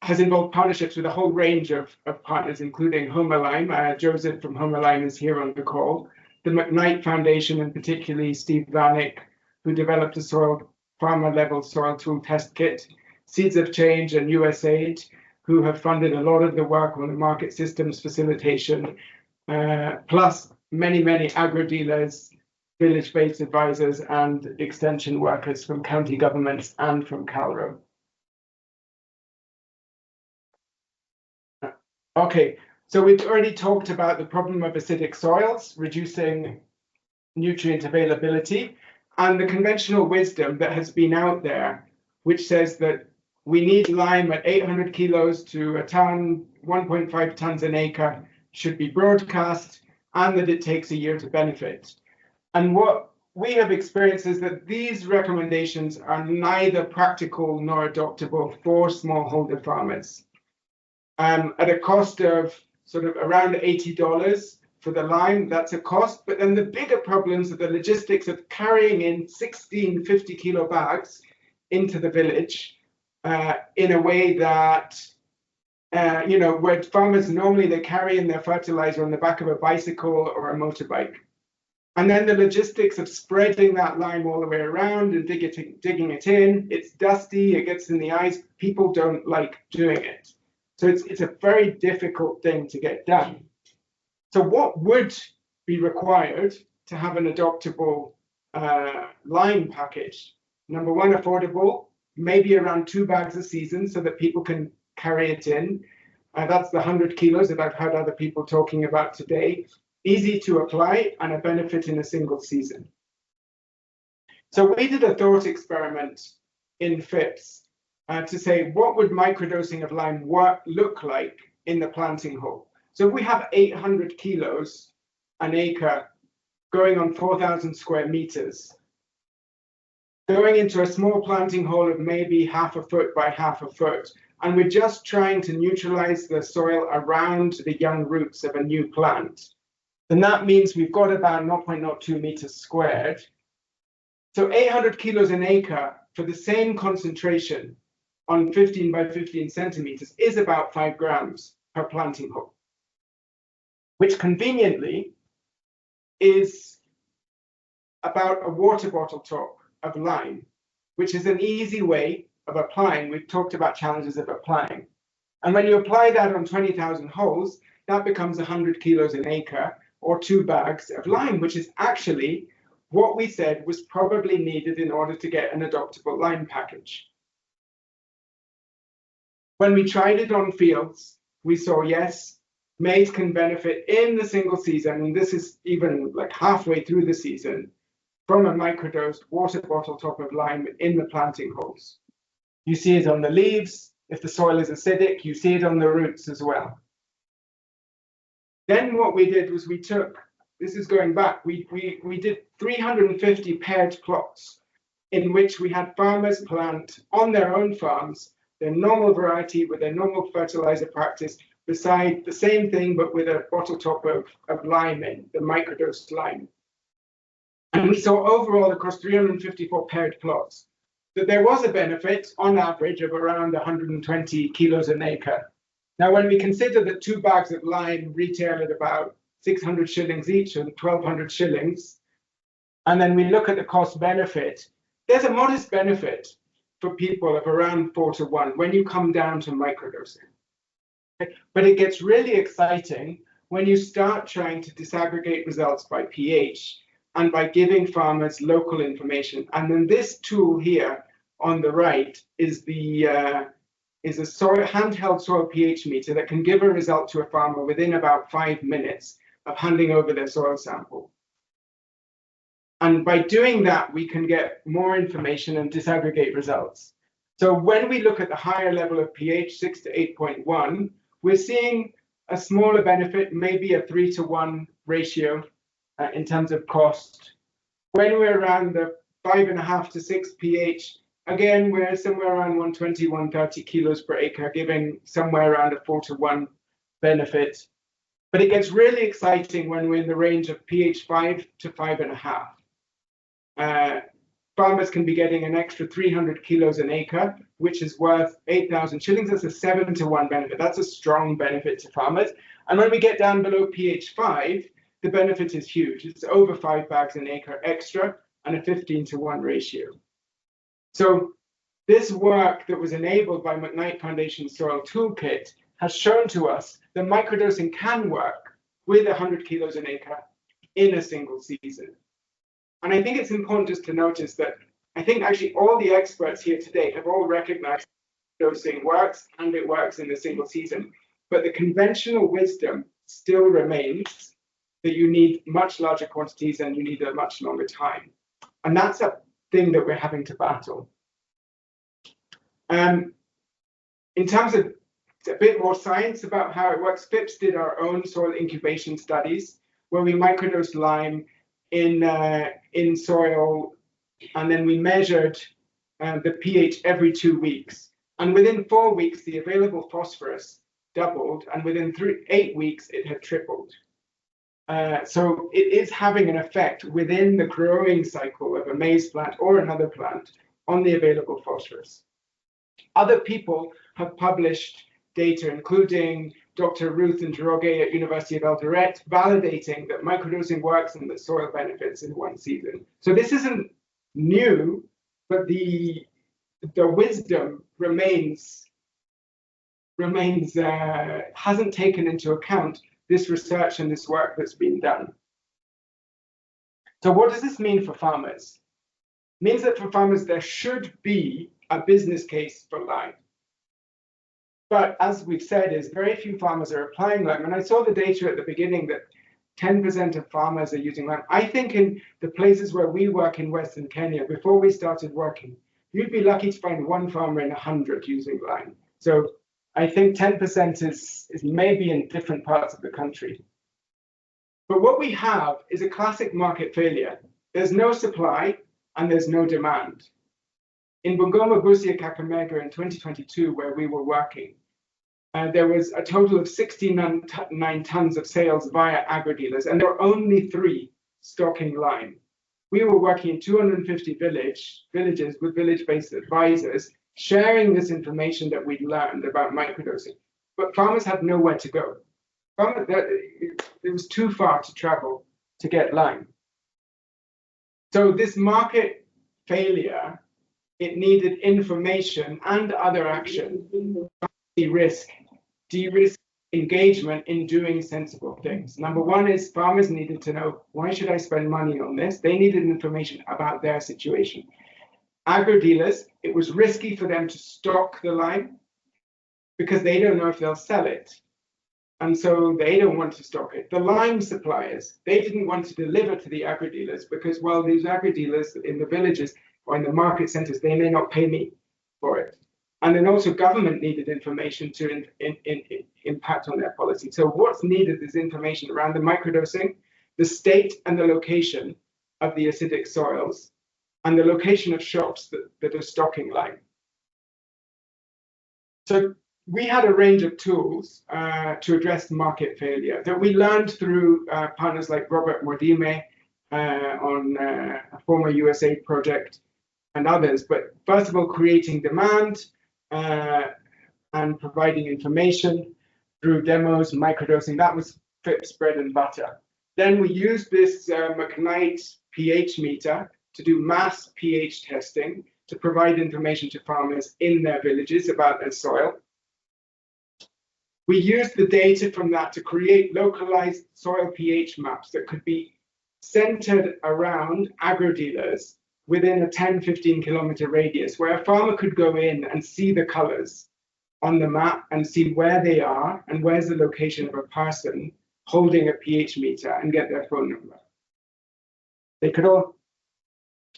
has involved partnerships with a whole range of partners, including Homer Lime. Joseph from Homer Lime is here on the call. The McKnight Foundation, and particularly Steve Vanek, who developed a farmer-level soil tool test kit. Seeds of Change and USAID, who have funded a lot of the work on the market systems facilitation, plus many agro-dealers, village-based advisors, and extension workers from county governments and from CalRO. Okay, so we've already talked about the problem of acidic soils, reducing nutrient availability, and the conventional wisdom that has been out there, which says that we need lime at 800 kilos to a ton, 1.5 tons an acre should be broadcast, and that it takes a year to benefit. And what we have experienced is that these recommendations are neither practical nor adoptable for smallholder farmers. At a cost of sort of around $80 for the lime, that's a cost. But then the bigger problems are the logistics of carrying in 16 50-kilo bags into the village in a way that, where farmers normally they carry in their fertilizer on the back of a bicycle or a motorbike. And then the logistics of spreading that lime all the way around and digging it in. It's dusty, it gets in the eyes. People don't like doing it. So it's a very difficult thing to get done. So what would be required to have an adoptable lime package? Number one, affordable, maybe around 2 bags a season so that people can carry it in. That's the 100 kilos that I've heard other people talking about today. Easy to apply and a benefit in a single season. So we did a thought experiment in FIPS to say, what would microdosing of lime look like in the planting hole? So if we have 800 kilos an acre going on 4,000 square meters, going into a small planting hole of maybe 1/2 foot by 1/2 foot, and we're just trying to neutralize the soil around the young roots of a new plant, then that means we've got about 0.02 meters squared. So 800 kilos an acre for the same concentration on 15 by 15 centimeters is about 5 grams per planting hole, which conveniently is about a water bottle top of lime, which is an easy way of applying. We've talked about challenges of applying. And when you apply that on 20,000 holes, that becomes 100 kilos an acre, or 2 bags of lime, which is actually what we said was probably needed in order to get an adoptable lime package. When we tried it on fields, we saw, yes, maize can benefit in the single season, and this is even like halfway through the season, from a microdosed water bottle top of lime in the planting holes. You see it on the leaves. If the soil is acidic, you see it on the roots as well. Then what we did was we took, this is going back, we did 350 paired plots in which we had farmers plant on their own farms their normal variety with their normal fertilizer practice beside the same thing but with a bottle top of lime in, the microdosed lime. And we saw overall across 354 paired plots that there was a benefit on average of around 120 kilos an acre. Now, when we consider that 2 bags of lime retail at about 600 shillings each, or 1,200 shillings, and then we look at the cost benefit, there's a modest benefit for people of around 4 to 1 when you come down to microdosing. But it gets really exciting when you start trying to disaggregate results by pH and by giving farmers local information. And then this tool here on the right is a handheld soil pH meter that can give a result to a farmer within about 5 minutes of handing over their soil sample. And by doing that, we can get more information and disaggregate results. So when we look at the higher level of pH, 6 to 8.1, we're seeing a smaller benefit, maybe a 3 to 1 ratio in terms of cost. When we're around the 5.5 to 6 pH, again, we're somewhere around 120, 130 kilos per acre, giving somewhere around a 4 to 1 benefit. But it gets really exciting when we're in the range of pH 5 to 5.5. Farmers can be getting an extra 300 kilos an acre, which is worth 8,000 shillings. That's a 7 to 1 benefit. That's a strong benefit to farmers. And when we get down below pH 5, the benefit is huge. It's over 5 bags an acre extra and a 15 to 1 ratio. So this work that was enabled by McKnight Foundation Soil Toolkit has shown to us that microdosing can work with 100 kilos an acre in a single season. And I think it's important just to notice that I think actually all the experts here today have all recognized dosing works and it works in a single season. But the conventional wisdom still remains that you need much larger quantities and you need a much longer time. And that's a thing that we're having to battle. In terms of a bit more science about how it works, FIPS did our own soil incubation studies where we microdosed lime in soil, and then we measured the pH every 2 weeks. And within 4 weeks, the available phosphorus doubled, and within 8 weeks, it had tripled. So it is having an effect within the growing cycle of a maize plant or another plant on the available phosphorus. Other people have published data, including Dr. Ruth Njoroge at University of Eldoret, validating that microdosing works and that soil benefits in one season. So this isn't new, but the wisdom hasn't taken into account this research and this work that's been done. So what does this mean for farmers? It means that for farmers, there should be a business case for lime. But as we've said, is very few farmers are applying lime. And I saw the data at the beginning that 10% of farmers are using lime. I think in the places where we work in Western Kenya, before we started working, you'd be lucky to find one farmer in 100 using lime. So I think 10% is maybe in different parts of the country. But what we have is a classic market failure. There's no supply and there's no demand. In Bungoma, Busia, Kakamega in 2022, where we were working, there was a total of 69 tons of sales via agri-dealers, and there were only 3 stocking lime. We were working in 250 villages with village-based advisors, sharing this information that we'd learned about microdosing. But farmers had nowhere to go. It was too far to travel to get lime. So this market failure, it needed information and other action to de-risk engagement in doing sensible things. Number one is farmers needed to know, why should I spend money on this? They needed information about their situation. Agri-dealers, it was risky for them to stock the lime because they don't know if they'll sell it. And so they don't want to stock it. The lime suppliers, they didn't want to deliver to the agri-dealers because, well, these agri-dealers in the villages or in the market centers, they may not pay me for it. And then also government needed information to impact on their policy. So what's needed is information around the microdosing, the state and the location of the acidic soils, and the location of shops that are stocking lime. So we had a range of tools to address market failure that we learned through partners like Robert Mordime on a former USAID project and others. But first of all, creating demand and providing information through demos, microdosing. That was FIPS bread and butter. Then we used this McKnight pH meter to do mass pH testing to provide information to farmers in their villages about their soil. We used the data from that to create localized soil pH maps that could be centered around agri-dealers within a 10-15 kilometer radius, where a farmer could go in and see the colors on the map and see where they are and where's the location of a person holding a pH meter and get their phone number. They could all.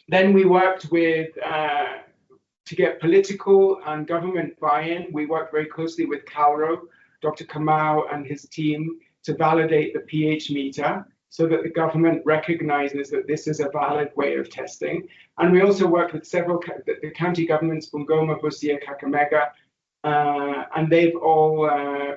Then we worked with to get political and government buy-in. We worked very closely with Calro, Dr. Kamau and his team to validate the pH meter so that the government recognizes that this is a valid way of testing. And we also worked with several the county governments, Bungoma, Busia, Kakamega, and they've all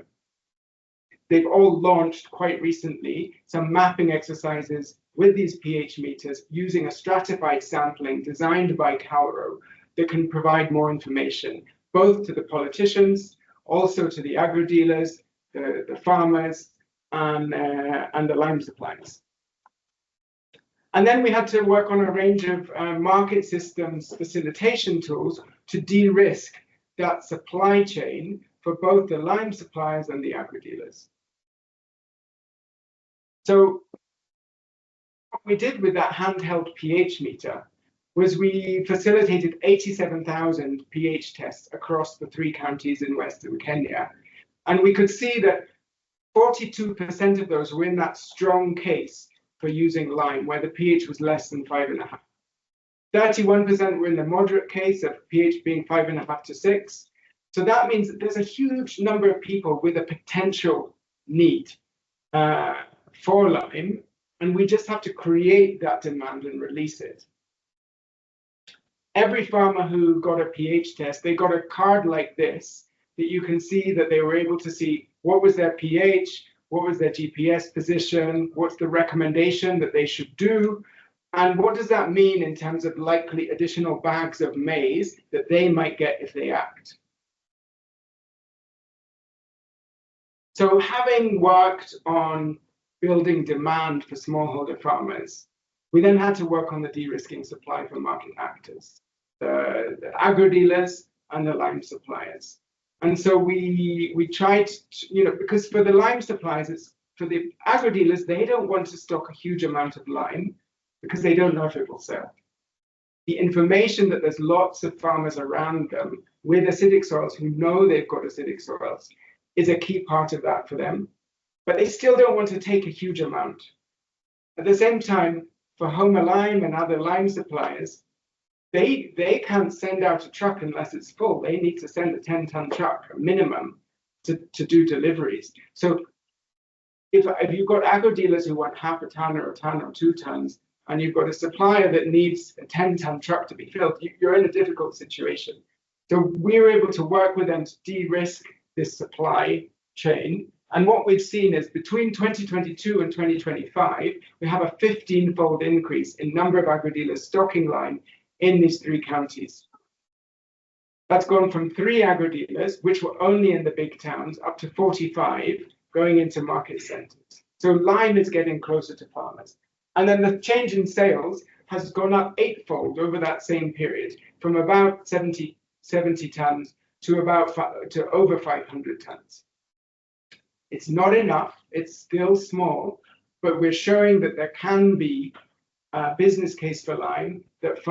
launched quite recently some mapping exercises with these pH meters using a stratified sampling designed by Calro that can provide more information, both to the politicians, also to the agri-dealers, the farmers, and the lime suppliers. And then we had to work on a range of market systems facilitation tools to de-risk that supply chain for both the lime suppliers and the agri-dealers. So what we did with that handheld pH meter was we facilitated 87,000 pH tests across the 3 counties in Western Kenya. And we could see that 42% of those were in that strong case for using lime, where the pH was less than 5.5. 31% were in the moderate case of pH being 5.5 to 6. So that means that there's a huge number of people with a potential need for lime. and we just have to create that demand and release it. Every farmer who got a pH test, they got a card like this that you can see that they were able to see what was their pH, what was their GPS position, what's the recommendation that they should do, and what does that mean in terms of likely additional bags of maize that they might get if they act. So having worked on building demand for smallholder farmers, we then had to work on the de-risking supply for market actors, the agro-dealers and the lime suppliers. And so we tried to, because for the lime suppliers, it's for the agro-dealers, they don't want to stock a huge amount of lime because they don't know if it will sell. The information that there's lots of farmers around them with acidic soils who know they've got acidic soils is a key part of that for them, but they still don't want to take a huge amount. At the same time, for Homer Lime and other lime suppliers, they can't send out a truck unless it's full. They need to send a 10-ton truck, a minimum, to do deliveries. So if you've got agro dealers who want half a ton or a ton or 2 tons, and you've got a supplier that needs a 10-ton truck to be filled, you're in a difficult situation. So we were able to work with them to de-risk this supply chain. And what we've seen is between 2022 and 2025, we have a 15-fold increase in number of agro-dealers stocking lime in these 3 counties. That's gone from 3 agro-dealers, which were only in the big towns, up to 45 going into market centers. So lime is getting closer to farmers. And then the change in sales has gone up 8-fold over that same period, from about 70 tons to over 500 tons. It's not enough, it's still small, but we're showing that there can be a business case for lime that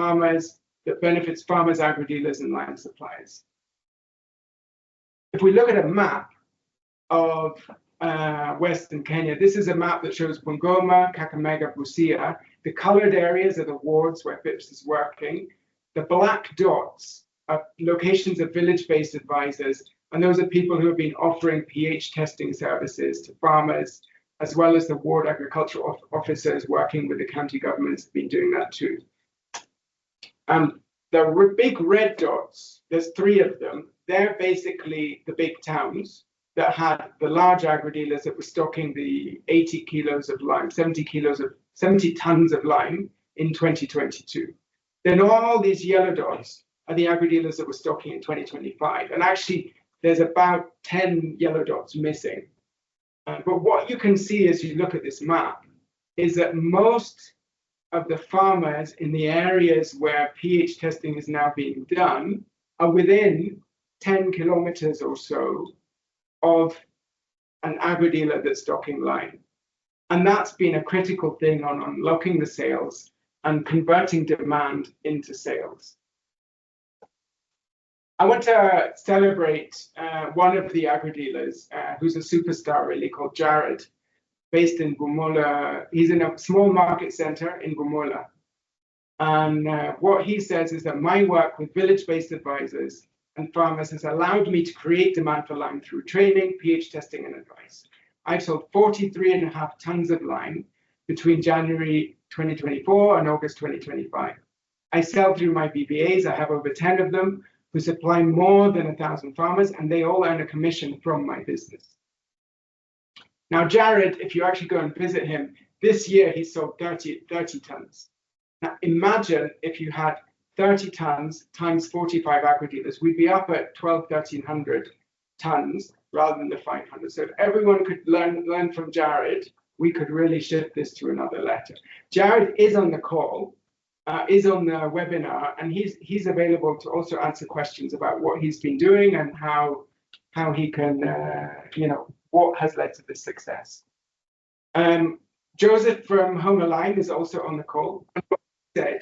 benefits farmers, agro-dealers, and lime suppliers. If we look at a map of Western Kenya, this is a map that shows Bungoma, Kakamega, Busia. The colored areas are the wards where FIPS is working. The black dots are locations of village-based advisors, and those are people who have been offering pH testing services to farmers, as well as the ward agricultural officers working with the county governments have been doing that too. The big red dots, there's 3 of them. They're basically the big towns that had the large agro-dealers that were stocking the 80 kilos of lime, 70 tons of lime in 2022. Then all these yellow dots are the agro-dealers that were stocking in 2025. And actually, there's about 10 yellow dots missing. But what you can see as you look at this map is that most of the farmers in the areas where pH testing is now being done are within 10 kilometers or so of an agro-dealer that's stocking lime. And that's been a critical thing on unlocking the sales and converting demand into sales. I want to celebrate one of the agro-dealers who's a superstar really, called Jared, based in Bumola. He's in a small market center in Bumola. And what he says is that my work with village-based advisors and farmers has allowed me to create demand for lime through training, pH testing, and advice. I've sold 43.5 tons of lime between January 2024 and August 2025. I sell through my BBAs. I have over 10 of them who supply more than 1,000 farmers, and they all earn a commission from my business. Now, Jared, if you actually go and visit him, this year he sold 30 tons. Now, imagine if you had 30 tons times 45 agro-dealers, we'd be up at 1,300 tons rather than the 500. So if everyone could learn from Jared, we could really shift this to another letter. Jared is on the call, is on the webinar, and he's available to also answer questions about what he's been doing and how he can, what has led to this success. Joseph from Homer Lime is also on the call. And what he said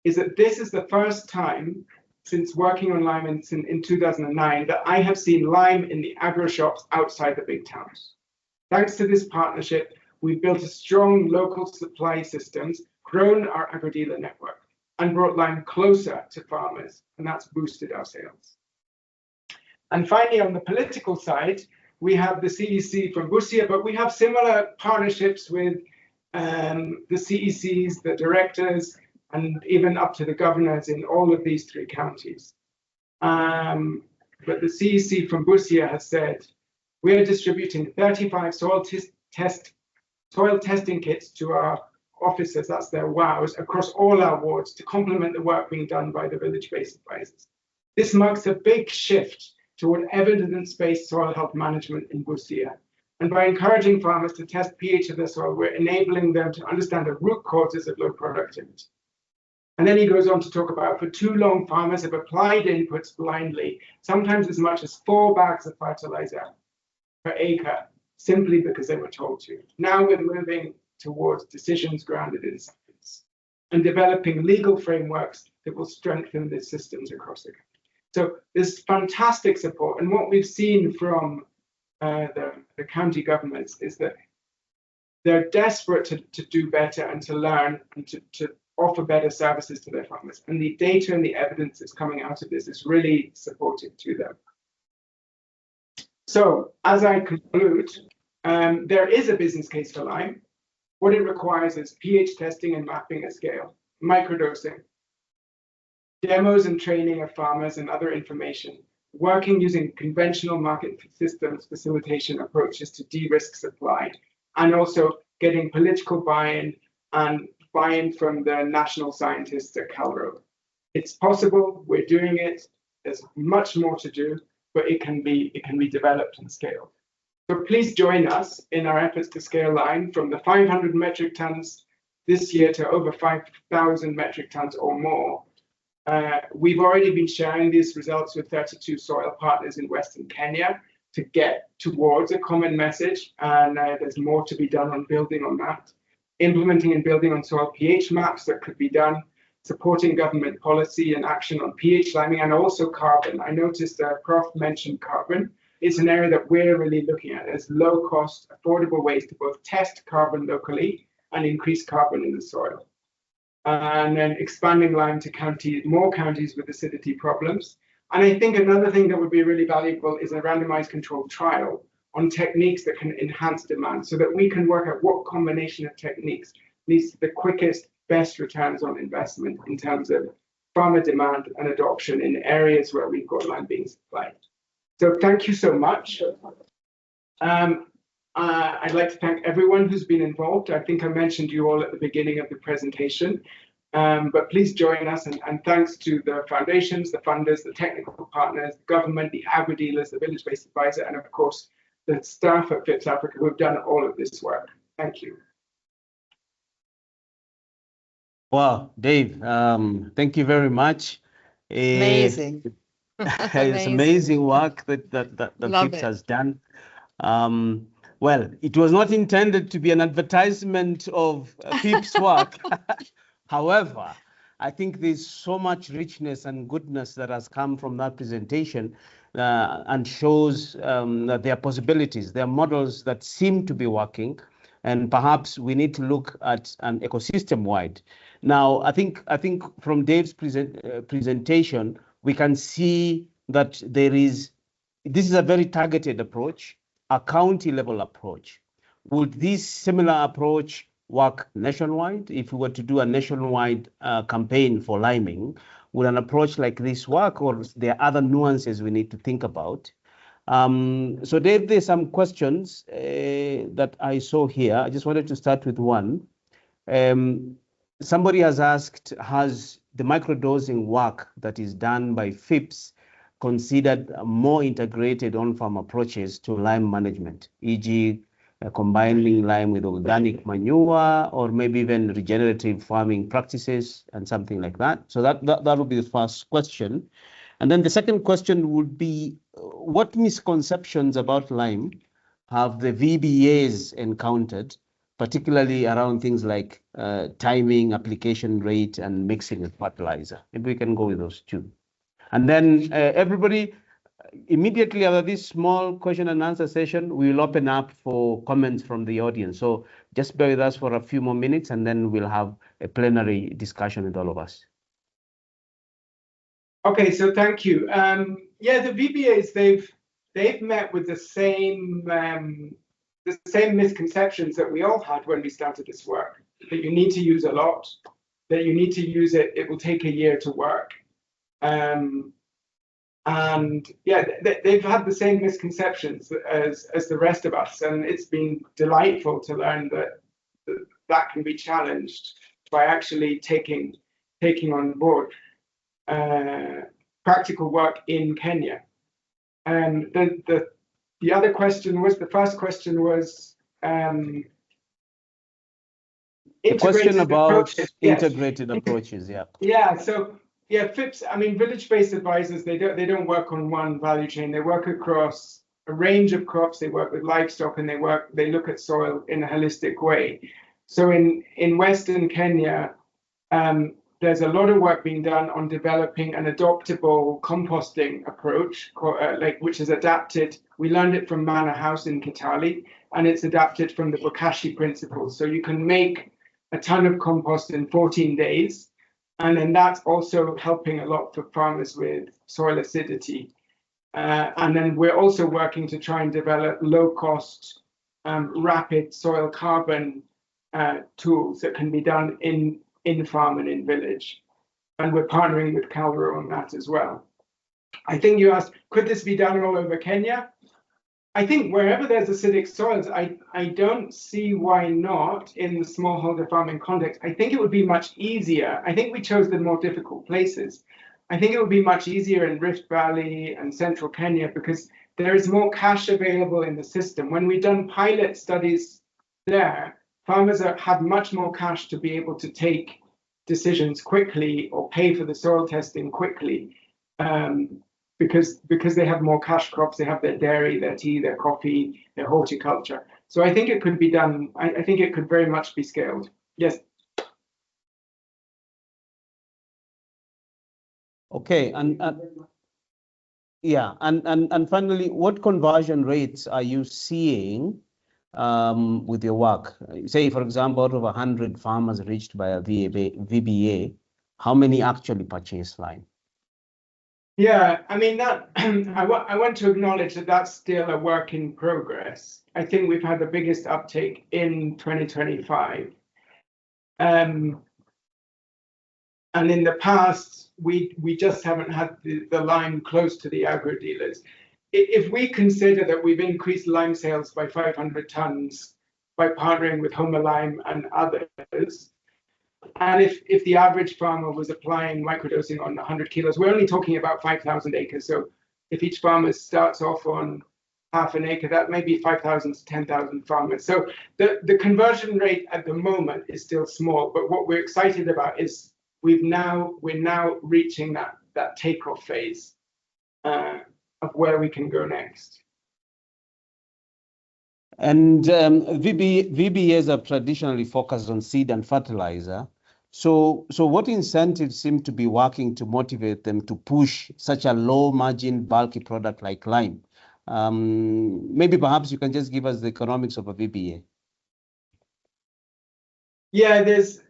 is that this is the first time since working on lime in 2009 that I have seen lime in the agro shops outside the big towns. Thanks to this partnership, we've built a strong local supply systems, grown our agro-dealer network, and brought lime closer to farmers, and that's boosted our sales. And finally, on the political side, we have the CEC from Busia, but we have similar partnerships with the CECs, the directors, and even up to the governors in all of these 3 counties. But the CEC from Busia has said, we are distributing 35 soil testing kits to our officers, that's their WOWs, across all our wards to complement the work being done by the village-based advisors. This marks a big shift toward evidence-based soil health management in Busia. And by encouraging farmers to test pH of their soil, we're enabling them to understand the root causes of low productivity. And then he goes on to talk about, for too long, farmers have applied inputs blindly, sometimes as much as 4 bags of fertilizer per acre, simply because they were told to. Now we're moving towards decisions grounded in science and developing legal frameworks that will strengthen the systems across the country. So there's fantastic support. And what we've seen from the county governments is that they're desperate to do better and to learn and to offer better services to their farmers. And the data and the evidence that's coming out of this is really supportive to them. So as I conclude, there is a business case for Lyme. What it requires is pH testing and mapping at scale, microdosing, demos and training of farmers and other information, working using conventional market systems facilitation approaches to de-risk supply, and also getting political buy-in and buy-in from the national scientists at Calro. It's possible, we're doing it, there's much more to do, but it can be developed and scaled. So please join us in our efforts to scale Lyme from the 500 metric tons this year to over 5,000 metric tons or more. We've already been sharing these results with 32 soil partners in Western Kenya to get towards a common message, and there's more to be done on building on that. Implementing and building on soil pH maps that could be done, supporting government policy and action on pH liming, and also carbon. I noticed Prof mentioned carbon. It's an area that we're really looking at as low-cost, affordable ways to both test carbon locally and increase carbon in the soil. And then expanding Lyme to more counties with acidity problems. And I think another thing that would be really valuable is a randomized controlled trial on techniques that can enhance demand so that we can work out what combination of techniques leads to the quickest, best returns on investment in terms of farmer demand and adoption in areas where we've got Lyme being supplied. So thank you so much. I'd like to thank everyone who's been involved. I think I mentioned you all at the beginning of the presentation, but please join us, and thanks to the foundations, the funders, the technical partners, the government, the agri-dealers, the village-based advisor, and of course, the staff at FIPS-Africa who have done all of this work. Thank you. Wow, Dave, thank you very much. Amazing. It's amazing work that the FIPS has done. Well, it was not intended to be an advertisement of FIPS work. However, I think there's so much richness and goodness that has come from that presentation and shows that there are possibilities, there are models that seem to be working, and perhaps we need to look at an ecosystem-wide. Now, I think from Dave's presentation, we can see that this is a very targeted approach, a county-level approach. Would this similar approach work nationwide? If we were to do a nationwide campaign for liming, would an approach like this work, or there are other nuances we need to think about? So Dave, there's some questions that I saw here. I just wanted to start with one. Somebody has asked, has the microdosing work that is done by FIPS considered more integrated on-farm approaches to Lyme management, e.g. Combining Lyme with organic manure, or maybe even regenerative farming practices and something like that? So that would be the first question. And then the second question would be, what misconceptions about Lyme have the VBAs encountered, particularly around things like timing, application rate, and mixing with fertilizer? Maybe we can go with those two. And then everybody, immediately after this small question and answer session, we will open up for comments from the audience. So just bear with us for a few more minutes, and then we'll have a plenary discussion with all of us. Okay, so thank you. Yeah, the VBAs, they've met with the same the same misconceptions that we all had when we started this work, that you need to use a lot, that you need to use it, it will take a year to work. And yeah, they've had the same misconceptions as the rest of us. And it's been delightful to learn that can be challenged by actually taking on board practical work in Kenya. And the other question was, the first question was the question about approaches. integrated approaches. Yeah. Yeah. So yeah, FIPS. I mean, village-based advisors. They don't work on one value chain. They work across a range of crops. They work with livestock, and they look at soil in a holistic way. So in Western Kenya, there's a lot of work being done on developing an adoptable composting approach, which is adapted. We learned it from Manor House in Kitale, and it's adapted from the Bokashi principles. So you can make a ton of compost in 14 days. And then that's also helping a lot for farmers with soil acidity. And then we're also working to try and develop low-cost, rapid soil carbon tools that can be done in farm and in village. And we're partnering with Calro on that as well. I think you asked, could this be done all over Kenya? I think wherever there's acidic soils, I don't see why not in the smallholder farming context. I think it would be much easier. I think we chose the more difficult places. I think it would be much easier in Rift Valley and central Kenya because there is more cash available in the system. When we've done pilot studies there, farmers have much more cash to be able to take decisions quickly or pay for the soil testing quickly. Because they have more cash crops, they have their dairy, their tea, their coffee, their horticulture. So I think it could be done. I think it could very much be scaled. Yes. Okay, and finally, what conversion rates are you seeing with your work? Say, for example, out of 100 farmers reached by a VBA, how many actually purchase lime? Yeah, I mean, that I want to acknowledge that that's still a work in progress. I think we've had the biggest uptake in 2025. And in the past, we just haven't had the lime close to the agro dealers. If we consider that we've increased lime sales by 500 tons by partnering with Homer Lime and others, and if the average farmer was applying microdosing on 100 kilos, we're only talking about 5,000 acres. So if each farmer starts off on half an acre, that may be 5,000 to 10,000 farmers. So the conversion rate at the moment is still small, but what we're excited about is we're now reaching that takeoff phase of where we can go next. And VBAs are traditionally focused on seed and fertilizer. So what incentives seem to be working to motivate them to push such a low margin bulky product like lime? Maybe perhaps you can just give us the economics of a VBA. Yeah, VBAs.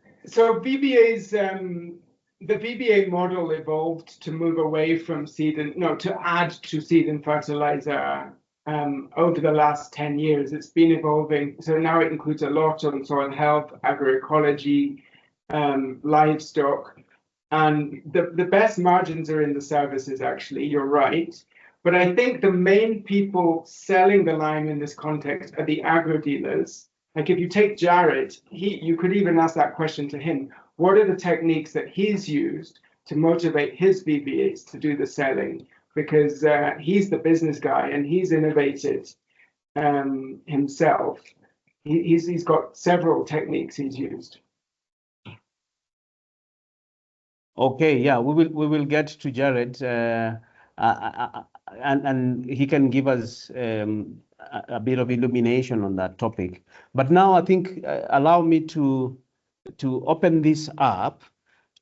The VBA model evolved to move away from to add to seed and fertilizer. Over the last 10 years, it's been evolving. So now it includes a lot on soil health, agroecology, livestock, and the best margins are in the services, actually, you're right. But I think the main people selling the lime in this context are the agro dealers. Like if you take Jared, you could even ask that question to him. What are the techniques that he's used to motivate his VBAs to do the selling? Because he's the business guy and he's innovated himself. He's got several techniques he's used. Okay, yeah, we will get to Jared, and he can give us a bit of illumination on that topic. But now I think allow me to open this up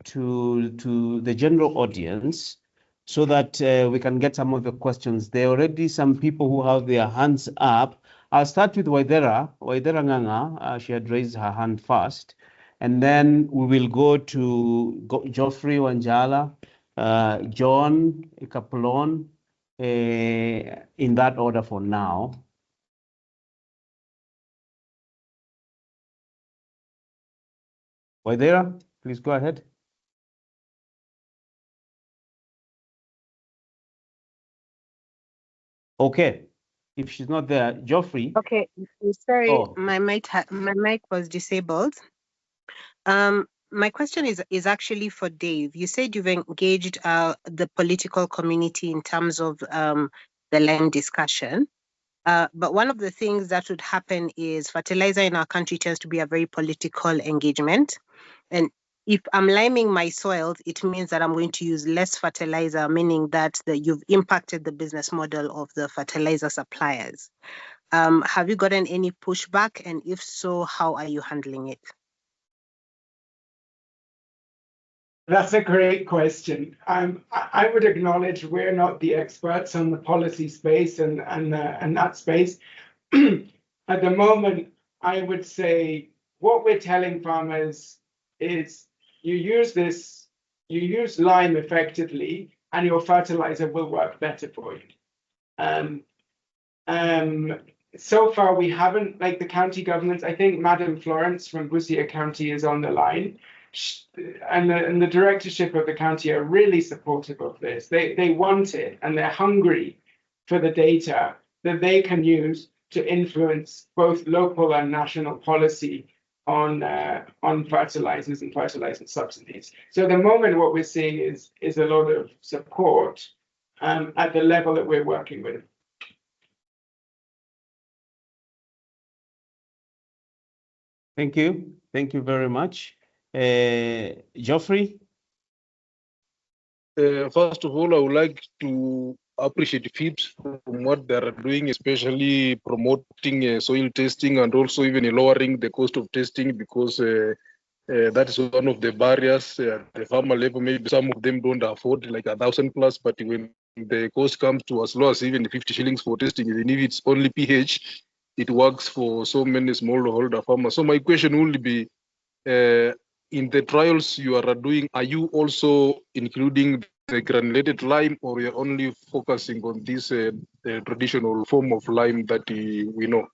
to the general audience, so that we can get some of the questions. There are already some people who have their hands up. I'll start with Waithera Nganga. She had raised her hand first. And then we will go to Geoffrey Wanjala, John Kapulon, in that order for now. Waidera, please go ahead. Okay, if she's not there, Geoffrey. Okay, sorry, Oh. my mic was disabled. My question is actually for Dave. You said you've engaged the political community in terms of the land discussion. But one of the things that would happen is fertilizer in our country tends to be a very political engagement. And if I'm liming my soils, it means that I'm going to use less fertilizer, meaning that you've impacted the business model of the fertilizer suppliers. Have you gotten any pushback? And if so, how are you handling it? That's a great question. I would acknowledge we're not the experts on the policy space and that space. At the moment, I would say what we're telling farmers is you use lime effectively, and your fertilizer will work better for you. So far, we haven't, like the county governments. I think Madam Florence from Busia County is on the line. And the directorship of the county are really supportive of this. They want it, and they're hungry for the data that they can use to influence both local and national policy on fertilizers and fertilizer subsidies. So at the moment, what we're seeing is a lot of support at the level that we're working with. Thank you. Thank you very much. Geoffrey? First of all, I would like to appreciate FIPS from what they are doing, especially promoting soil testing and also even lowering the cost of testing, because that is one of the barriers at the farmer level. Maybe some of them don't afford like 1,000 plus, but when the cost comes to as low as even 50 shillings for testing, even if it's only pH, it works for so many smallholder farmers. So my question will be, in the trials you are doing, are you also including the granulated lime, or you're only focusing on this traditional form of lime that we know?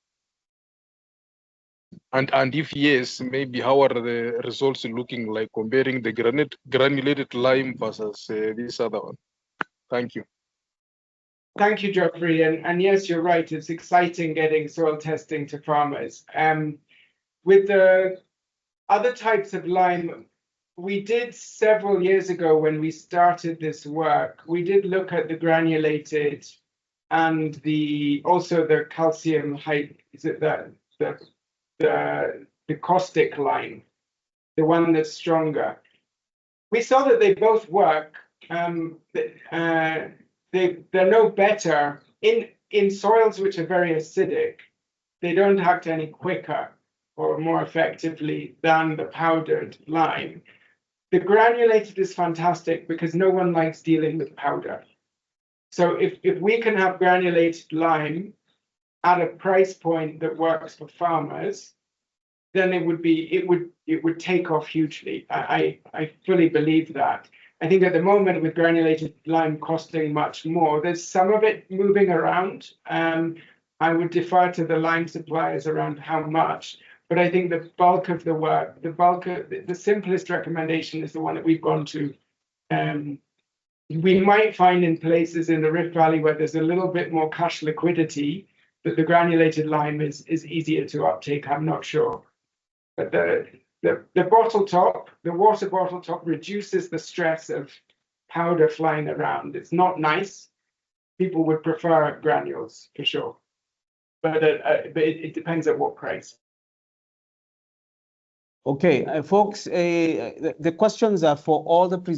And if yes, maybe how are the results looking like comparing the granulated lime versus this other one? Thank you. Thank you, Geoffrey. And yes, you're right. It's exciting getting soil testing to farmers. With the other types of lime, we did several years ago when we started this work, we did look at the granulated and also the calcium is it the caustic lime, the one that's stronger. We saw that they both work. They're no better in soils which are very acidic. They don't act any quicker or more effectively than the powdered lime. The granulated is fantastic because no one likes dealing with powder. So if we can have granulated lime at a price point that works for farmers, then it would take off hugely. I fully believe that. I think at the moment with granulated lime costing much more, there's some of it moving around. I would defer to the lime suppliers around how much. But I think the bulk of the work, the simplest recommendation is the one that we've gone to. We might find in places in the Rift Valley where there's a little bit more cash liquidity that the granulated lime is easier to uptake. I'm not sure. But the bottle top, the water bottle top reduces the stress of powder flying around. It's not nice. People would prefer granules for sure. But it depends at what price. Okay, folks, the questions are for all the three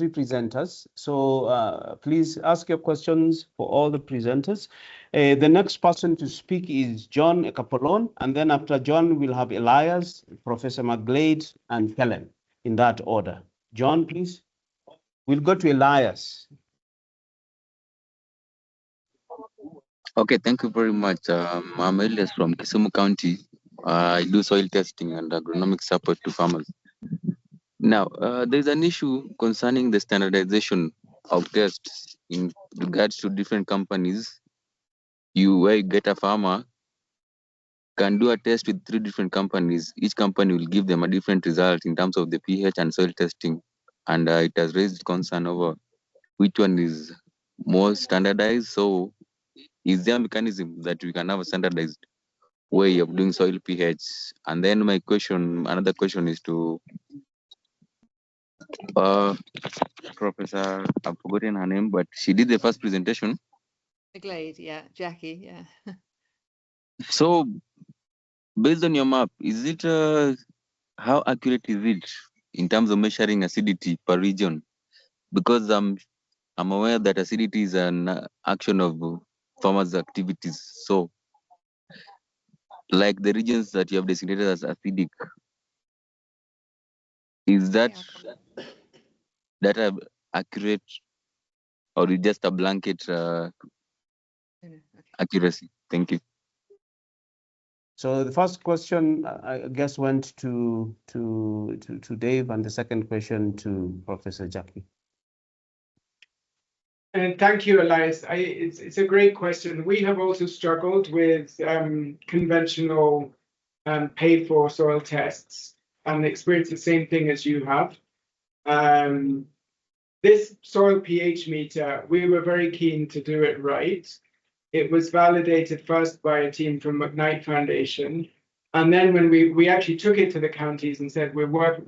presenters. So please ask your questions for all the presenters. The next person to speak is John Ekapolon, and then after John, we'll have Elias, Professor McGlade, and Helen in that order. John, please. We'll go to Elias. Okay, thank you very much. I'm Elias from Kisumu County. I do soil testing and agronomic support to farmers. Now, there's an issue concerning the standardization of tests in regards to different companies. Where you get a farmer can do a test with 3 different companies. Each company will give them a different result in terms of the pH and soil testing. And it has raised concern over which one is more standardized. So is there a mechanism that we can have a standardized way of doing soil pH? And then my question, another question is to Professor, I've forgotten her name, but she did the first presentation. Glade, yeah, Jackie, yeah. So based on your map, is it how accurate is it in terms of measuring acidity per region? Because I'm aware that acidity is an action of farmers' activities. So, like the regions that you have designated as acidic, is that data accurate, or is just a blanket accuracy? Thank you. So the first question, I guess, went to Dave, and the second question to Professor Jackie. And thank you, Elias. It's a great question. We have also struggled with conventional paid-for soil tests and experienced the same thing as you have. This soil pH meter, we were very keen to do it right. It was validated first by a team from McKnight Foundation. And then when we actually took it to the counties and said, we want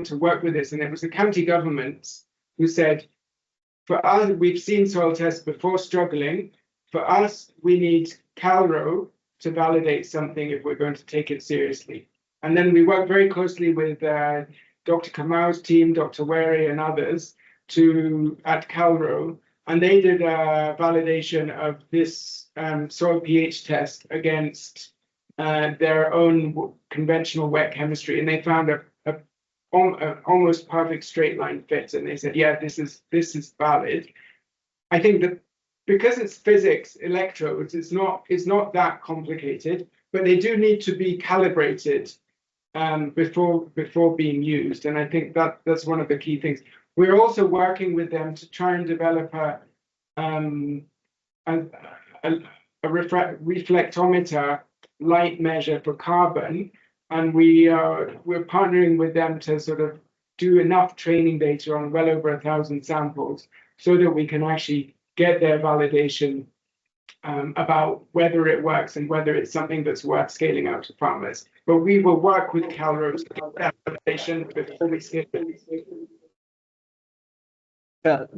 to work with this, and it was the county governments who said, for us, we've seen soil tests before struggling. For us, we need CalRO to validate something if we're going to take it seriously. And then we worked very closely with Dr. Kamau's team, Dr. Wary, and others at CalRO, and they did a validation of this soil pH test against their own conventional wet chemistry, and they found a almost perfect straight line fit, and they said, yeah, this is valid. I think that because it's physics, electrodes, it's not that complicated, but they do need to be calibrated before being used, and I think that's one of the key things. We're also working with them to try and develop a reflectometer light measure for carbon, and we're partnering with them to sort of do enough training data on well over 1,000 samples so that we can actually get their validation about whether it works and whether it's something that's worth scaling out to farmers. But we will work with CalRO to get that validation before we scale it.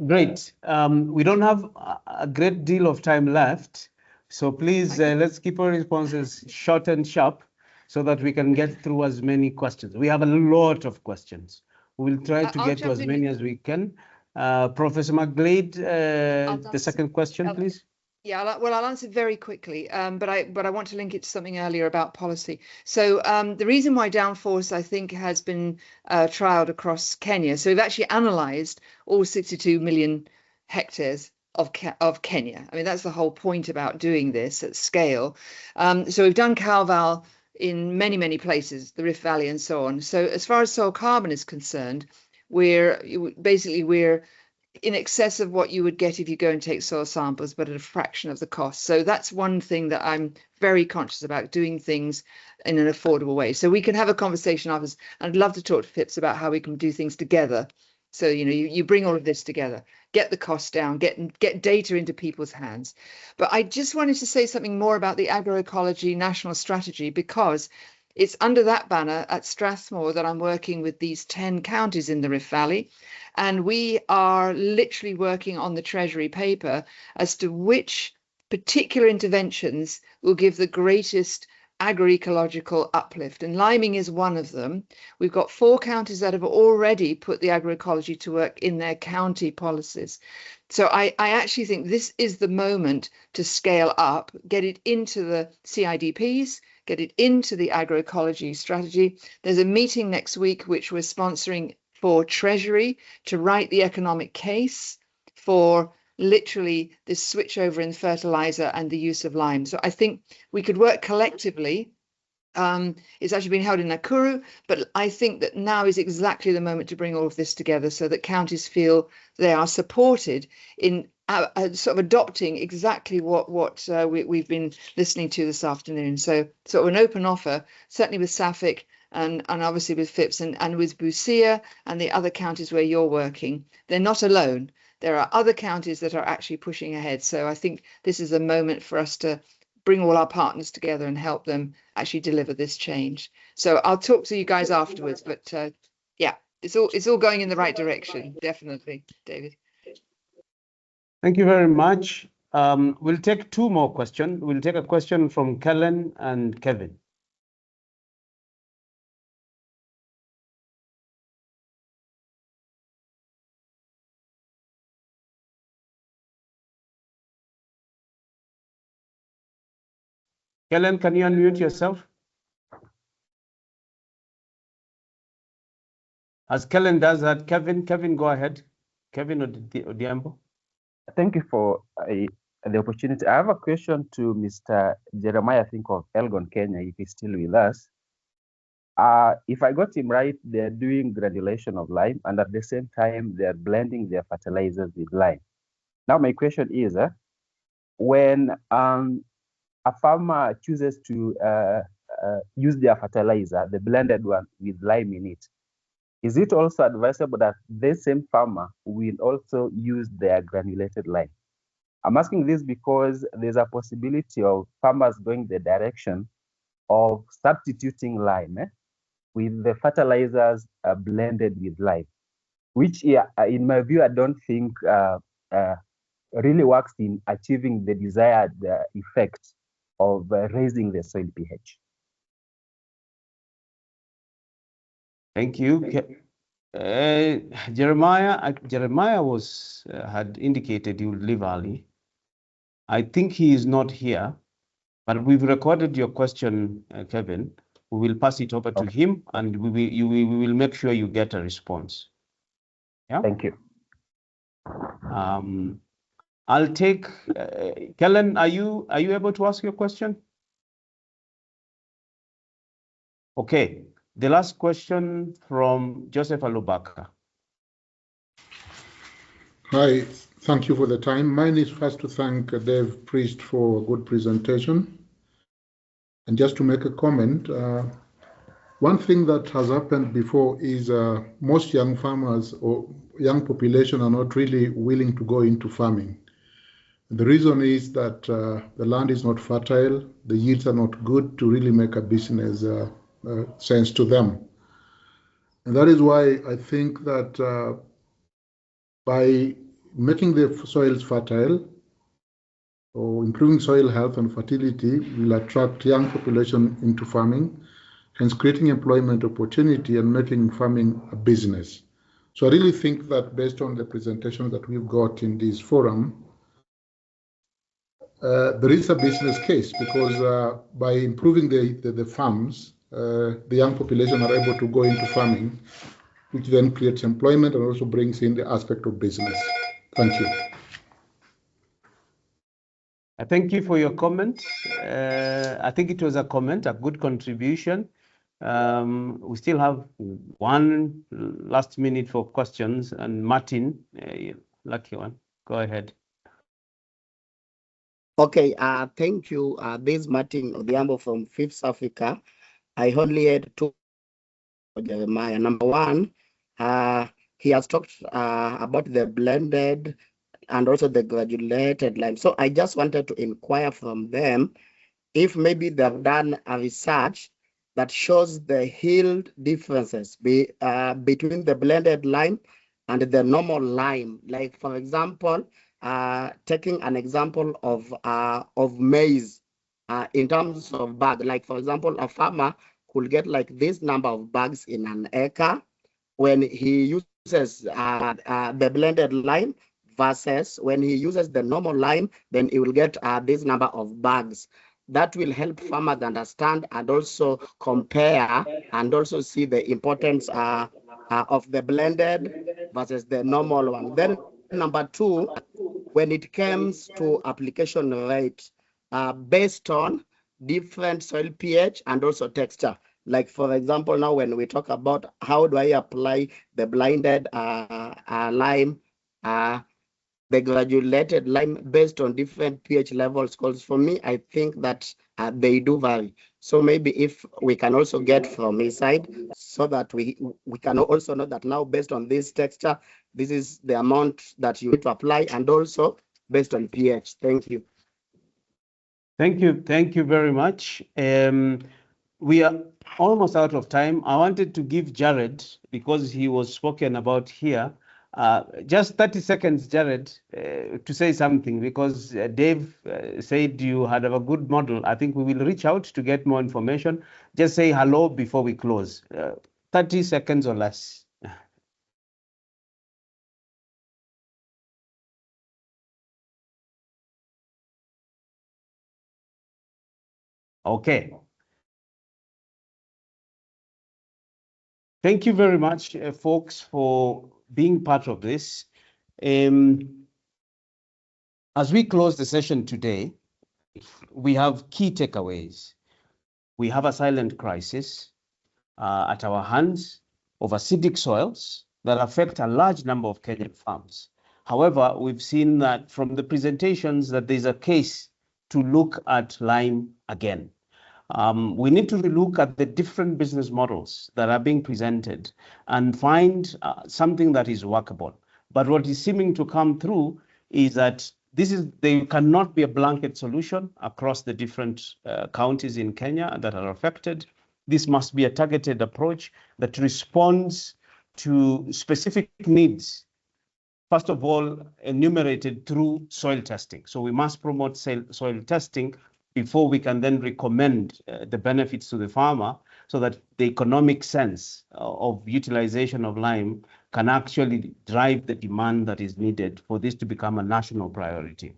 Great. We don't have a great deal of time left, so please let's keep our responses short and sharp so that we can get through as many questions. We have a lot of questions. We'll try to get to as many as we can. Professor McGlade, the second question, please. Yeah, I'll answer very quickly, but I want to link it to something earlier about policy. So the reason why Downforce, I think, has been trialed across Kenya, so we've actually analysed all 62 million hectares of Kenya. I mean, that's the whole point about doing this at scale. So we've done CalVal in many places, the Rift Valley and so on. So as far as soil carbon is concerned, we're in excess of what you would get if you go and take soil samples, but at a fraction of the cost. So that's one thing that I'm very conscious about, doing things in an affordable way. So we can have a conversation afterwards. I'd love to talk to FIPS about how we can do things together. So, you know, you bring all of this together, get the cost down, get data into people's hands. But I just wanted to say something more about the agroecology national strategy, because it's under that banner at Strathmore that I'm working with these 10 counties in the Rift Valley. And we are literally working on the Treasury paper as to which particular interventions will give the greatest agroecological uplift. And liming is one of them. We've got 4 counties that have already put the agroecology to work in their county policies. So I actually think this is the moment to scale up, get it into the CIDPs, get it into the agroecology strategy. There's a meeting next week, which we're sponsoring for Treasury to write the economic case for literally this switch over in fertilizer and the use of lime. So I think we could work collectively. It's actually been held in Nakuru, but I think that now is exactly the moment to bring all of this together so that counties feel they are supported in sort of adopting exactly what we've been listening to this afternoon. So sort of an open offer, certainly with SAFIC and obviously with FIPS and with Busia and the other counties where you're working. They're not alone. There are other counties that are actually pushing ahead. So I think this is a moment for us to bring all our partners together and help them actually deliver this change. So I'll talk to you guys afterwards, but yeah, it's all going in the right direction, definitely, David. Thank you very much. We'll take two more questions. We'll take a question from Kellen and Kevin. Kellen, can you unmute yourself? As Kellen does that, Kevin, go ahead. Kevin Odhiambo. Thank you for the opportunity. I have a question to Mr. Jeremiah, I think, of Elgon Kenya, if he's still with us. If I got him right, they're doing granulation of lime, and at the same time, they're blending their fertilizers with lime. Now, my question is, when a farmer chooses to use their fertilizer, the blended one with lime in it, is it also advisable that the same farmer will also use their granulated lime? I'm asking this because there's a possibility of farmers going the direction of substituting lime with the fertilizers blended with lime, which in my view, I don't think really works in achieving the desired effect of raising the soil pH. Thank you. Jeremiah had indicated he would leave early. I think he is not here, but we've recorded your question, Kevin. We will pass it over to him, and we will make sure you get a response. Yeah. Thank you. I'll take Kellen. Are you able to ask your question? Okay. The last question from Joseph Alubaka. Hi, thank you for the time. Mine is first to thank Dave Priest for a good presentation. And just to make a comment, one thing that has happened before is most young farmers or young population are not really willing to go into farming. The reason is that the land is not fertile, the yields are not good to really make a business sense to them. And that is why I think that by making the soils fertile or improving soil health and fertility will attract young population into farming, hence creating employment opportunity and making farming a business. So I really think that based on the presentation that we've got in this forum, there is a business case because by improving the farms, the young population are able to go into farming, which then creates employment and also brings in the aspect of business. Thank you. Thank you for your comment. I think it was a comment, a good contribution. We still have one last minute for questions, and Martin, lucky one, go ahead. Okay, thank you. This is Martin Odhiambo from FIPS-Africa. I only had two. Jeremiah. Number one, he has talked about the blended and also the granulated lime. So I just wanted to inquire from them if maybe they've done a research that shows the yield differences between the blended lime and the normal lime. Like for example, taking an example of maize in terms of bag. Like for example, a farmer could get like this number of bags in an acre when he uses the blended lime versus when he uses the normal lime, then he will get this number of bags. That will help farmers understand and also compare and also see the importance of the blended versus the normal one. Then number two, when it comes to application rate based on different soil pH and also texture. Like for example, now when we talk about how do I apply the blended lime the granulated lime based on different pH levels? Because for me, I think that they do vary. So maybe if we can also get from his side, so that we can also know that now based on this texture, this is the amount that you need to apply, and also based on pH. Thank you. Thank you very much. We are almost out of time. I wanted to give Jared, because he was spoken about here, just 30 seconds, Jared, to say something, because Dave said you had a good model. I think we will reach out to get more information. Just say hello before we close. 30 seconds or less. Okay. Thank you very much, folks, for being part of this. As we close the session today, we have key takeaways. We have a silent crisis at our hands of acidic soils that affect a large number of Kenyan farms. However, we've seen that from the presentations that there's a case to look at lime again. We need to relook at the different business models that are being presented and find something that is workable. But what is seeming to come through is that there cannot be a blanket solution across the different counties in Kenya that are affected. This must be a targeted approach that responds to specific needs. First of all, enumerated through soil testing. So we must promote soil testing before we can then recommend the benefits to the farmer, so that the economic sense of utilization of lime can actually drive the demand that is needed for this to become a national priority.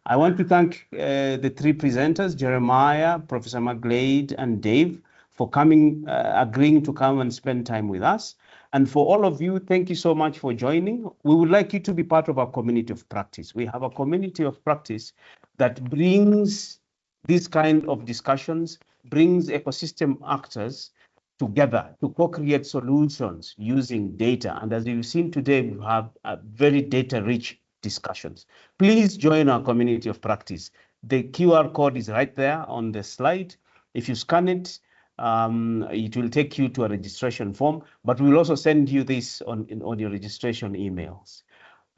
I want to thank the three presenters, Jeremiah, Professor McGlade, and Dave, for agreeing to come and spend time with us. And for all of you, thank you so much for joining. We would like you to be part of our community of practice. We have a community of practice that brings these kind of discussions, brings ecosystem actors together to co-create solutions using data. And as you've seen today, we have a very data-rich discussions. Please join our community of practice. The QR code is right there on the slide. If you scan it, it will take you to a registration form, but we'll also send you this on your registration emails.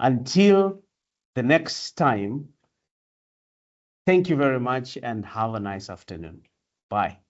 Until the next time, thank you very much and have a nice afternoon. Bye.